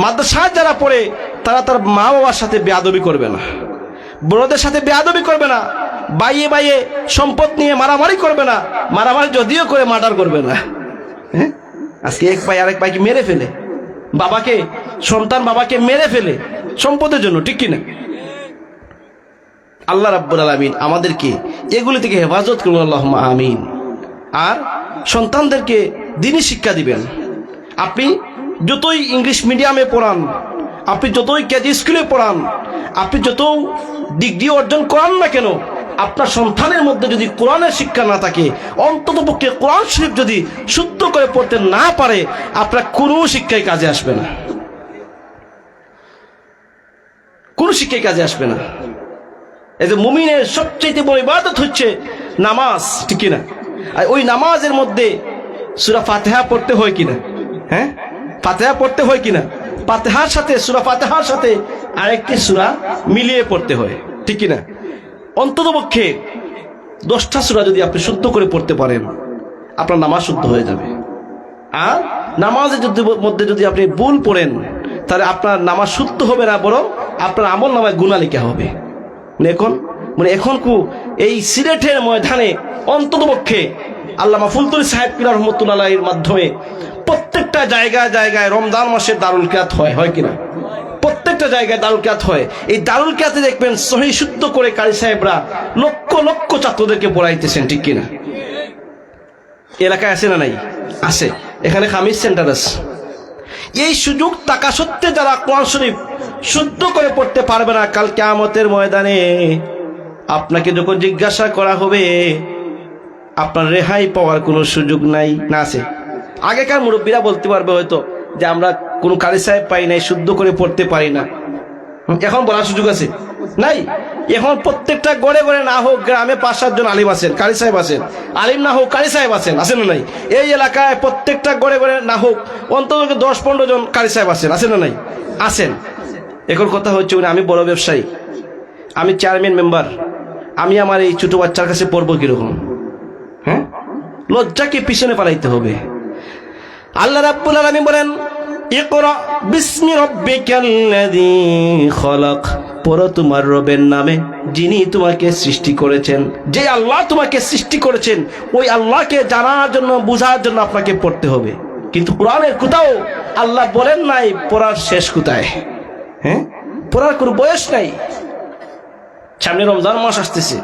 মাদ্রাসায় যারা পড়ে তারা তার মা বাবার সাথে বেয়াদবি করবে না, বড়দের সাথে বেয়াদবি করবে না, বাইয়ে বাইয়ে সম্পদ নিয়ে মারামারি করবে না, মারামারি যদিও করে মার্ডার করবে না। হ্যাঁ, আজকে এক ভাই আরেক ভাইকে মেরে ফেলে, বাবাকে, সন্তান বাবাকে মেরে ফেলে সম্পদের জন্য, ঠিক কিনা? আল্লাহ রাব্বুল আলামিন আমাদেরকে এগুলি থেকে হেফাজত করুন, আল্লাহুম্মা আমিন। আর সন্তানদেরকে দ্বীনি শিক্ষা দিবেন। আপনি যতই ইংলিশ মিডিয়ামে পড়ান, আপনি যতই কেজি স্কুলে পড়ান, আপনি যত ডিগ্রি অর্জন করান না কেন, আপনার সন্তানের মধ্যে যদি কোরআনের শিক্ষা না থাকে, অন্ততপক্ষে কোরআন শরীফ যদি শুদ্ধ করে পড়তে না পারে, আপনার কোনো শিক্ষায় কাজে আসবে না, কোনো শিক্ষায় কাজে আসবে না। এই যে মুমিনের সবচেয়ে বড় ইবাদত হচ্ছে নামাজ, ঠিক কিনা? আর ওই নামাজের মধ্যে সূরা ফাতিহা পড়তে হয় কিনা? হ্যাঁ, ফাতিহা পড়তে হয় কিনা? ফাতিহার সাথে, সূরা ফাতিহার সাথে আরেকটি সূরা মিলিয়ে পড়তে হয়, ঠিক কিনা? অন্ততপক্ষে 10টা সূরা যদি আপনি শুদ্ধ করে পড়তে পারেন, আপনার নামাজ শুদ্ধ হয়ে যাবে। আর নামাজের মধ্যে যদি আপনি ভুল পড়েন, তাহলে আপনার নামাজ শুদ্ধ হবে না, বরং আপনার আমল নামায় গুনাহ লেখা হবে। এখন এই সিলেটের ময়দানে অন্ততপক্ষে আল্লামা ফুলতুলি সাহেব কিনা রহমতুল্লাহ এর মাধ্যমে প্রত্যেকটা জায়গায় জায়গায় রমজান মাসে দারুল কিরাত হয় কিনা? প্রত্যেকটা জায়গায় দারুল কিরাত হয়। এই দারুল কিরাতে দেখবেন সহি শুদ্ধ করে কারি সাহেবরা লক্ষ লক্ষ ছাত্রদেরকে পড়াইতেছেন, ঠিক কিনা? এলাকায় আছে না নাই? আছে। এখানে খামিজ সেন্টার আছে। এই সুযোগ থাকা সত্ত্বে যারা কোরআন শরীফ শুদ্ধ করে পড়তে পারবে না, কাল কিয়ামতের ময়দানে আপনাকে যখন জিজ্ঞাসা করা হবে, আপনার রেহাই পাওয়ার কোনো সুযোগ নাই। না আছে? আগেকার মুরব্বীরা বলতে পারবে হয়তো যে আমরা কোনো কারি সাহেব পাই নাই, শুদ্ধ করে পড়তে পারি না। এখন বলার সুযোগ আছে? নাই। এখন প্রত্যেকটা গড়ে গড়ে না হোক গ্রামে 5-7 জন আলিম আছেন, কারি সাহেব আছেন, আলিম না হোক কারি সাহেব আছেন, আছেন না নাই? এই এলাকায় প্রত্যেকটা গড়ে গড়ে না হোক অন্তত 10-15 জন কারি সাহেব আছেন, আছেন না নাই? আছেন। এখন কথা হচ্ছে, আমি বড় ব্যবসায়ী, আমি চেয়ারম্যান মেম্বার, আমি আমার এই ছোট বাচ্চার কাছে পড়বো কিরকম? হ্যাঁ, লজ্জাকে পিছনে পালাইতে হবে। আল্লাহ রাব্বুল আলামিন বলেন, ইকরা বিসমি রাব্বিকাল্লাযী খলাক, পড়ো তোমার রবের নামে যিনি তোমাকে সৃষ্টি করেছেন। যে আল্লাহ তোমাকে সৃষ্টি করেছেন, ওই আল্লাহকে জানার জন্য, বোঝার জন্য আপনাকে পড়তে হবে। কিন্তু কোরআনের কোথাও আল্লাহ বলেন নাই পড়ার শেষ কোথায়। হ্যাঁ, পড়ার কোনো বয়স নাই। সামনে রমজান মাস আসতেছে,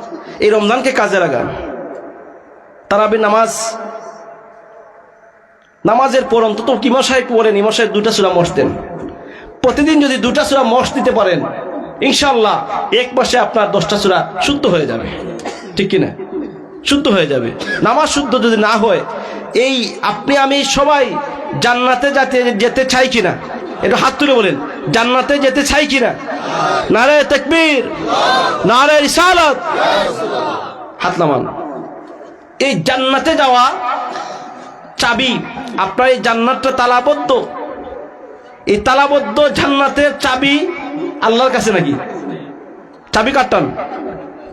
এই রমজানকে কাজে লাগান। তারাবি নামাজের পর অন্তত কি মশাই পড়েন, ইমাশাই 2টা সূরা মশ দেন। প্রতিদিন যদি 2টা সূরা মশ দিতে পারেন, ইনশাআল্লাহ এক মাসে আপনার 10টা সূরা শুদ্ধ হয়ে যাবে, ঠিক কিনা? শুদ্ধ হয়ে যাবে। নামাজ শুদ্ধ যদি না হয়, এই আপনি আমি সবাই জান্নাতে যেতে চাই কিনা? একটু হাত তুলে বলেন, জান্নাতে যেতে চাই কিনা? নারে তাকবীর, নারে রিসালাত, হাত নামান। এই জান্নাতে যাওয়া চাবি, আপনার এই জান্নাতটা তালাবদ্ধ, এই তালাবদ্ধ জান্নাতের চাবি আল্লাহর কাছে নাকি? চাবি কার টান?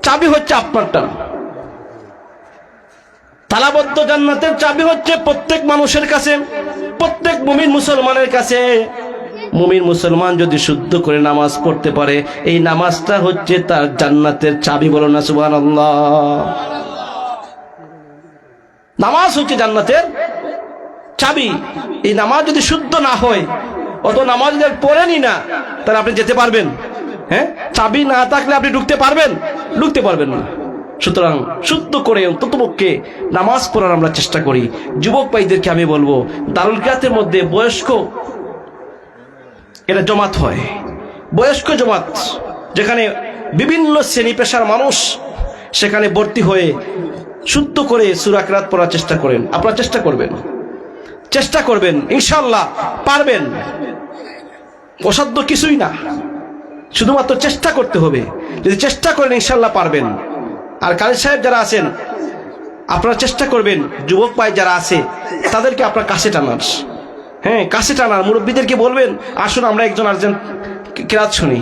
চাবি হচ্ছে আপনার টান। তালাবদ্ধ জান্নাতের চাবি হচ্ছে প্রত্যেক মানুষের কাছে, প্রত্যেক মুমিন মুসলমানের কাছে। মুমিন মুসলমান যদি শুদ্ধ করে নামাজ পড়তে পারে, এই নামাজটা হচ্ছে তার জান্নাতের চাবি। বলো না সুবহানাল্লাহ। নামাজ হচ্ছে জান্নাতের চাবি। এই নামাজ যদি শুদ্ধ না হয়, অত নামাজ যদি পড়েনি না, তাহলে আপনি যেতে পারবেন? হ্যাঁ, চাবি না থাকলে আপনি ঢুকতে পারবেন? ঢুকতে পারবেন না। সুতরাং শুদ্ধ করে অন্ততপক্ষে নামাজ পড়ার আমরা চেষ্টা করি। যুবক ভাইদেরকে আমি বলবো, দারুল কিরাতের মধ্যে বয়স্ক এটা জমাত হয়, বয়স্ক জমাত, যেখানে বিভিন্ন শ্রেণী পেশার মানুষ সেখানে ভর্তি হয়ে শুদ্ধ করে সূরা কিরাত পড়ার চেষ্টা করেন। আপনারা চেষ্টা করবেন, ইনশাআল্লাহ পারবেন। অসাধ্য কিছুই না, শুধুমাত্র চেষ্টা করতে হবে। যদি চেষ্টা করেন ইনশাআল্লাহ পারবেন। আর কারি সাহেব যারা আছেন, আপনারা চেষ্টা করবেন, যুবক ভাই যারা আছে তাদেরকে আপনার কাছে টানার, হ্যাঁ কাছে টানার। মুরব্বীদেরকে বলবেন, আসুন আমরা একজন আরেকজন কিরাত শুনি।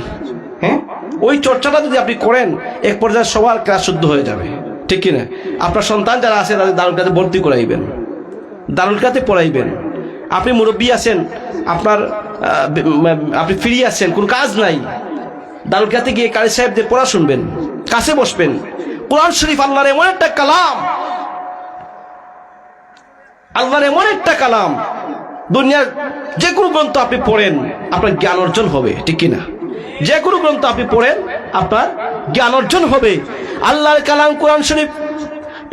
হ্যাঁ, ওই চর্চাটা যদি আপনি করেন, এক পর্যায়ে সবার কিরাত শুদ্ধ হয়ে যাবে, ঠিক কিনা? আপনার সন্তান যারা আছে তাদের দারুল কিরাতে ভর্তি করাইবেন, দারুল কিরাতে পড়াইবেন। আপনি মুরব্বী আছেন, আপনি ফ্রি আছেন, কোনো কাজ নাই, দারুল কিরাতে গিয়ে কারি সাহেবদের পড়া শুনবেন, কাছে বসবেন। কোরআন শরীফ আল্লাহর এমন একটা কালাম, আল্লাহর এমন একটা কালাম, দুনিয়ার যে কোনো গ্রন্থ আপনি পড়েন আপনার জ্ঞান অর্জন হবে, ঠিক কিনা? যে কোনো গ্রন্থ আপনি পড়েন আপনার জ্ঞান অর্জন হবে। আল্লাহর কালাম কোরআন শরীফ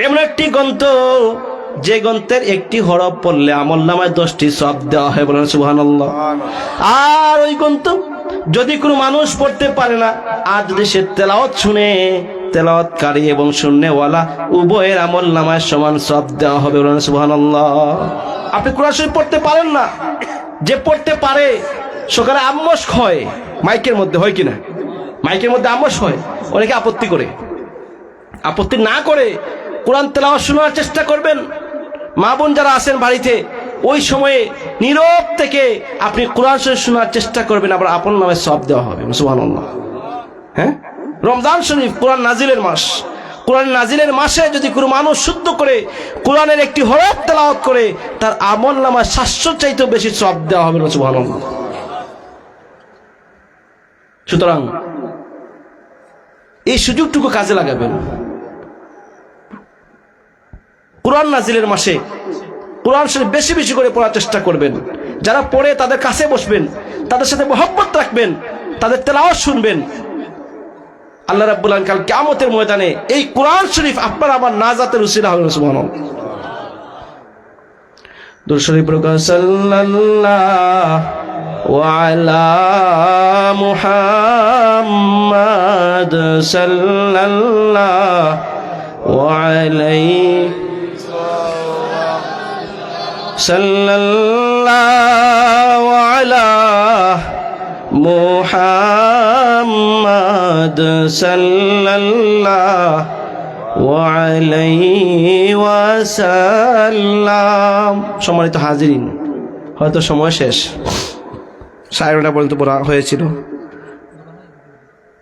এমন একটি গ্রন্থ, যে গ্রন্থের একটি হরফ পড়লে আমলনামায় 10টি সওয়াব দেওয়া হয়, বলেন সুবহানাল্লাহ। আর ওই গ্রন্থ যদি কোনো মানুষ পড়তে পারে না, আর যদি সে তেলাওয়াত শুনে, তেলাওয়াতকারী এবং শুননেওয়ালা উভয়ের আমলনামায় সমান সওয়াব দেওয়া হবে, বলেন সুবহানাল্লাহ। আপনি কোরআন শরীফ পড়তে পারেন না, যে পড়তে পারে সকালে আম্মস হয়, মাইকের মধ্যে হয় কিনা? মাইকের মধ্যে আম্মস হয়, অনেকে আপত্তি করে। আপত্তি না করে কোরআন তেলাওয়াত শোনার চেষ্টা করবেন। মা বোন যারা আছেন বাড়িতে, ওই সময়ে নীরব থেকে আপনি কোরআন শরীফ শোনার চেষ্টা করবেন, আবার আপন নামে সওয়াব দেওয়া হবে, সুবহানাল্লাহ। হ্যাঁ, রমজান শরীফ কোরআন নাজিলের মাস, কোরআন নাজিলের মাসে যদি কোনো মানুষ শুদ্ধ করে কোরআনের একটি হরফ তেলাওয়াত করে, তার আমল নামায় 700 চাইতেও বেশি সওয়াব দেওয়া হবে, সুবহানাল্লাহ। সুতরাং এই সুযোগটুকু কাজে লাগাবেন। কোরআন নাজিলের মাসে কোরআন শরীফ বেশি বেশি করে পড়ার চেষ্টা করবেন। যারা পড়ে তাদের কাছে বসবেন, তাদের সাথে মহব্বত রাখবেন, তাদের তেলাওয়াত শুনবেন। আল্লাহ রাব্বুল আলামিন কাল কিয়ামতের ময়দানে এই কোরআন শরীফ আপনার আমার নাজাতের উসিলা হবে, সুবহানাল্লাহ। দুরূদ শরীফ পড়ুন, সাল্লাল্লাহু আলা মুহাম্মাদ সাল্লাল্লাহু আলাইহি সাল্লাল্লাহু আলা মুহাম্মাদ সাল্লাল্লাহু আলাইহি ওয়াসাল্লাম। সম্মানিত হাজিরিন, হয়তো সময় শেষ, 9:30 পর্যন্ত পড়া হয়েছিল,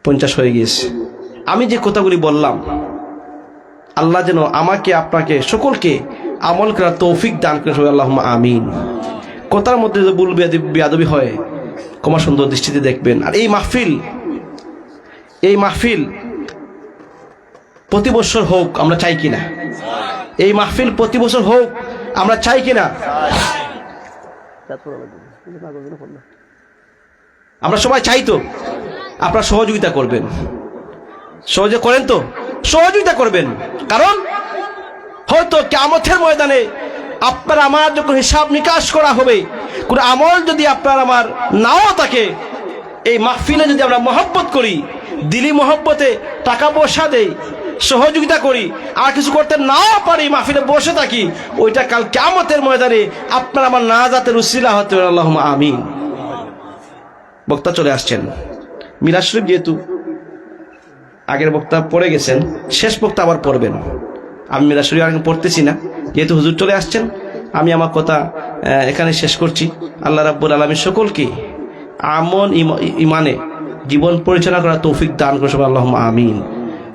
50 হয়ে গিয়েছে। আমি যে কথাগুলি বললাম, আল্লাহ যেন আমাকে আপনাকে সকলকে আমল করার তৌফিক দান করেন, আল্লাহুম্মা আমিন। কথার মধ্যে যদি ভুল বেয়াদবি হয় ক্ষমা সুন্দর দৃষ্টিতে দেখবেন। আর এই মাহফিল প্রতি বছর হোক, আমরা চাই কিনা? এই মাহফিল প্রতি বছর হোক, আমরা চাই কিনা? আমরা সবাই চাই তো? আপনারা সহযোগিতা করবেন, সহযোগিতা করবেন। কারণ হয়তো কিয়ামতের ময়দানে আপনার আমার যখন হিসাব নিকাশ করা হবে, কোন আমল যদি আপনার আমার নাও থাকে, এই মাহফিলে যদি আমরা মহব্বত করি, দিলি মহব্বতে টাকা পয়সা দেই, সহযোগিতা করি, আর কিছু করতে নাও পারি, মাহফিলে বসে থাকি, ওইটা কাল কিয়ামতের ময়দানে আপনার আমার নাজাতের উসিলা হতে পারে, আল্লাহুম্মা আমিন। বক্তা চলে আসছেন। মিলাদ শরীফ যেহেতু আগের বক্তা পড়ে গেছেন, শেষ বক্তা আবার পড়বেন। আমি মিলাদ শরীফ আর পড়তেছি না, যেহেতু হুজুর চলে আসছেন, আমি আমার কথা এখানে শেষ করছি। আল্লাহ রাব্বুল আলামিন সকলকে আমল ইমানে জীবন পরিচালনা করার তৌফিক দান করুন, আল্লাহুম্মা আমিন।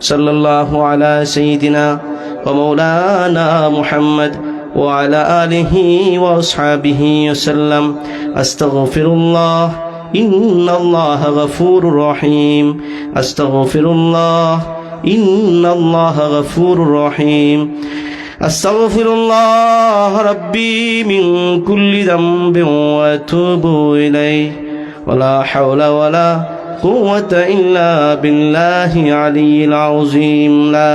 সাল্লাল্লাহু আলা সাইয়্যিদিনা ওয়া মাওলানা মুহাম্মদ ওয়া আলা আলিহি ওয়া আসহাবিহি ওয়াসাল্লাম। আস্তাগফিরুল্লাহ ইন্নাল্লাহা গফুরুর রহিম। আস্তাগফিরুল্লাহ ইন্নাল্লাহা গফুরুর রহিম। আস্তাগফিরুল্লাহ রাব্বি মিন কুল্লি যামবিন ওয়া আতুবু ইলাইহি ওয়া লা হাওলা ওয়া লা কুওয়াতা ইল্লা বিল্লাহিল আলিয়্যিল আযীম। লা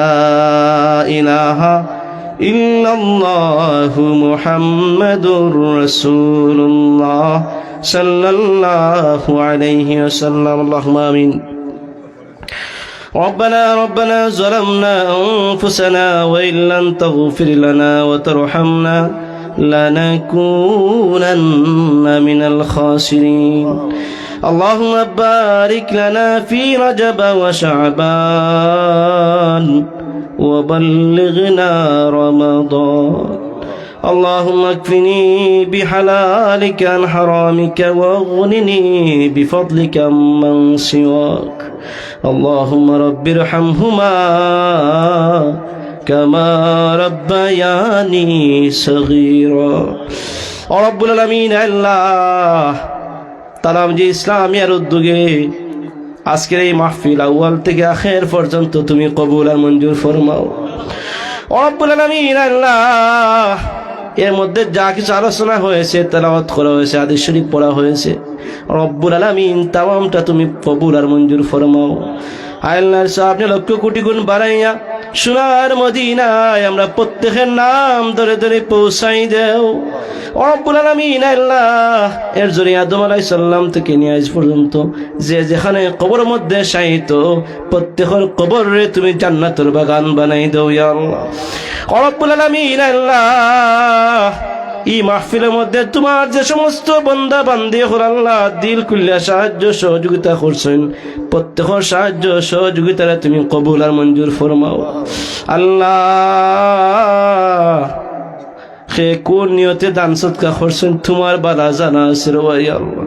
ইলাহা ইল্লাল্লাহু মুহাম্মাদুর রাসূলুল্লাহ সাল্লাল্লাহু আলাইহি ওয়াসাল্লাম। আল্লাহুম্মা আমিন। ربنا ظلمنا أنفسنا وإن لم تغفر لنا وترحمنا لنكونن من الخاسرين اللهم بارك لنا في رجب وشعبان وبلغنا رمضان اللهم اكفني بحلالك عن حرامك واغنني بفضلك عمن سواك اللهم رب ارحمهما كما ربياني صغيرا رب العالمين আল্লাহ তালাম যে ইসলামিয়ার উদ্যোগে আজকের এই মাহফিল আউয়াল থেকে আখের পর্যন্ত তুমি কবুল আর মঞ্জুর ফরমাও রব্বুল আলামিন আল্লাহ এর মধ্যে যা কিছু আলোচনা হয়েছে তেলাওয়াত করা হয়েছে হাদিস শরীফ পড়া হয়েছে রব্বুল আলামিন তামামটা তুমি কবুল আর মঞ্জুর ফরমাও আল্লাহর সামনে লক্ষ কোটি গুণ বাড়াইয়া সোনার মদিনায় আমরা প্রত্যেকের নাম ধরে ধরে পৌঁছাই দেও রব্বুল আলামিন আল্লাহ এর জন্য আদম আলাইহিস সালাম থেকে নিয়ে আজ পর্যন্ত যে যেখানে কবরের মধ্যে শায়িত প্রত্যেকের কবরে তুমি জান্নাতের বাগান বানাই দাও ইয়া আল্লাহ রব্বুল আলামিন আল্লাহ এই মাহফিলের মধ্যে তোমার যে সমস্ত বান্দা বান্দি হল আল্লাহ দিল খুলে সাহায্য সহযোগিতা করছেন প্রত্যেকের সাহায্য সহযোগিতারে তুমি কবুল আর মঞ্জুর ফরমাও আল্লাহ সে কোন নিয়তে দান সদকা করছেন তোমার বালা জানা আছে রে আল্লাহ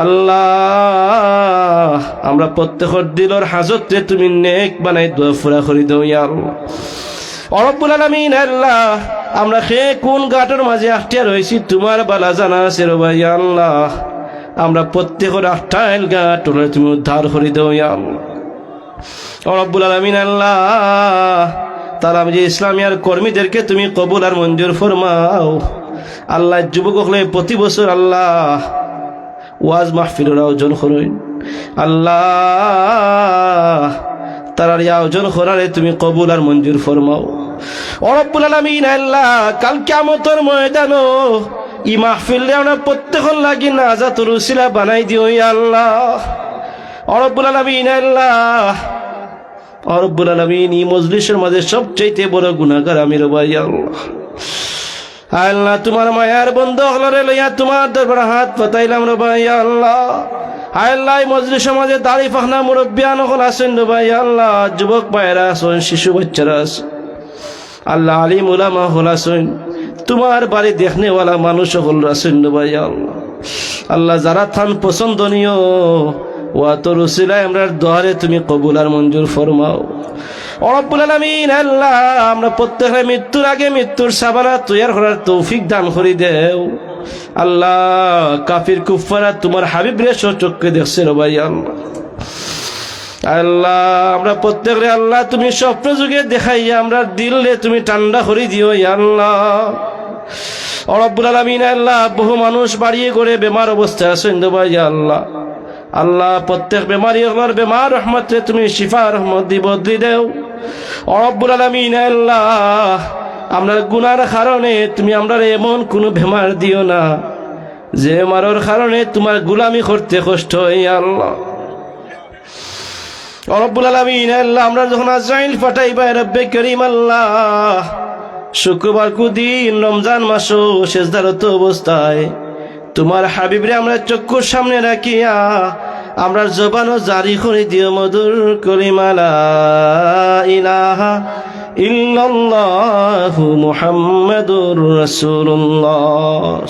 আল্লাহ আমরা প্রত্যেকের দিলের হাজতে তুমি নেক বানাই দোয়া ফুরা করে দাও ইয়া আল্লাহ রব্বুল আলামিন আল্লাহ আমরা সে কোন ঘাটের মাঝে আটটিয়া রয়েছি তোমার বালা জানা আছে রে ভাই আল্লাহ আমরা প্রত্যেকের আটটাইল ঘাট তুমি উদ্ধার করে দাও ইয়া আল্লাহ রব্বুল আলামিন আল্লাহ তারা যে ইসলামিয়ার কর্মীদেরকে তুমি কবুল আর মঞ্জুর ফরমাও আল্লাহ যুবক হলে প্রতি বছর আল্লাহ ওয়াজ মাহফিলের আয়োজন করুন আল্লাহ তারার আয়োজন করারে তুমি কবুল আর মঞ্জুর ফরমাও রব্বুল আলামিন আল্লাহ কাল কিয়ামতের ময়দানে ই মাহফিলে আমরা প্রত্যেকের লাগি নাজাতুর উসিলা বানাই দিও ইয়া আল্লাহ রব্বুল আলামিন আল্লাহ রব্বুল আলামিন এই মজলিসের মধ্যে সবচেয়ে বড় গুনাহগার আমি রে ভাই আল্লাহ আল্লাহ তোমার মায়ার বন্ধু হলরে লইয়া তোমার দরবারে হাত পাতাইলাম রে ভাই আল্লাহ আল্লাহ মজলিসের মধ্যে দাড়ি ফাখনা মুরব্বিয়ান হল আছেন রে ভাই আল্লাহ যুবক ভাইরা আছেন শিশু বাচ্চারা আছে আল্লাহ আলিম উলামা হল আছেন তোমার বাড়ি দেখনেওয়ালা মানুষ হল আছেন রে ভাই আল্লাহ আল্লাহ যারা থান পছন্দনীয় ওয়া তোর উসিলায় আমরা দোয়ারে তুমি কবুল আর মঞ্জুর ফরমাও রব্বুল আলামিন আল্লাহ আমরা প্রত্যেকের মৃত্যুর আগে মৃত্যুর সাবানা তৈয়ার করার তৌফিক দান করে দেও আল্লাহ কাফির কুফারা তোমার হাবিব রে চোখকে দেখছে রে ভাই আল্লাহ আল্লাহ আমরা প্রত্যেকরে আল্লাহ তুমি স্বপ্ন যুগে দেখাইয়া আমরা দিলে তুমি ঠান্ডা করে দিও ইয়া আল্লাহ রব্বুল আলামিন আল্লাহ বহু মানুষ বাড়িয়ে করে বেমার অবস্থায় আছেন রে ভাই আল্লাহ আল্লাহ প্রত্যেক বেমারি হলার বেমার রহমতে তুমি শিফা রহমত দি বদলি দেও রব্বুল আলামিন আল্লাহ আমরা গুনার কারণে তুমি আমরা এমন কোনো বেমার দিও না যে বেমারের কারণে তোমার গোলামি করতে কষ্ট হয় আল্লাহ রব্বুল আলামিন আল্লাহ আমরা যখন আজরাইল পাঠাইবা রব্বে করিম আল্লাহ শুক্রবার কুদিন রমজান মাসও সেজদারত অবস্থায় তোমার হাবিবরে আমরা চক্ষুর সামনে রাখিয়া আমরা জবানও জারি করে দিও মধুর কলিমা লা ইলাহা ইল্লাল্লাহু মুহাম্মাদুর রাসূলুল্লাহ।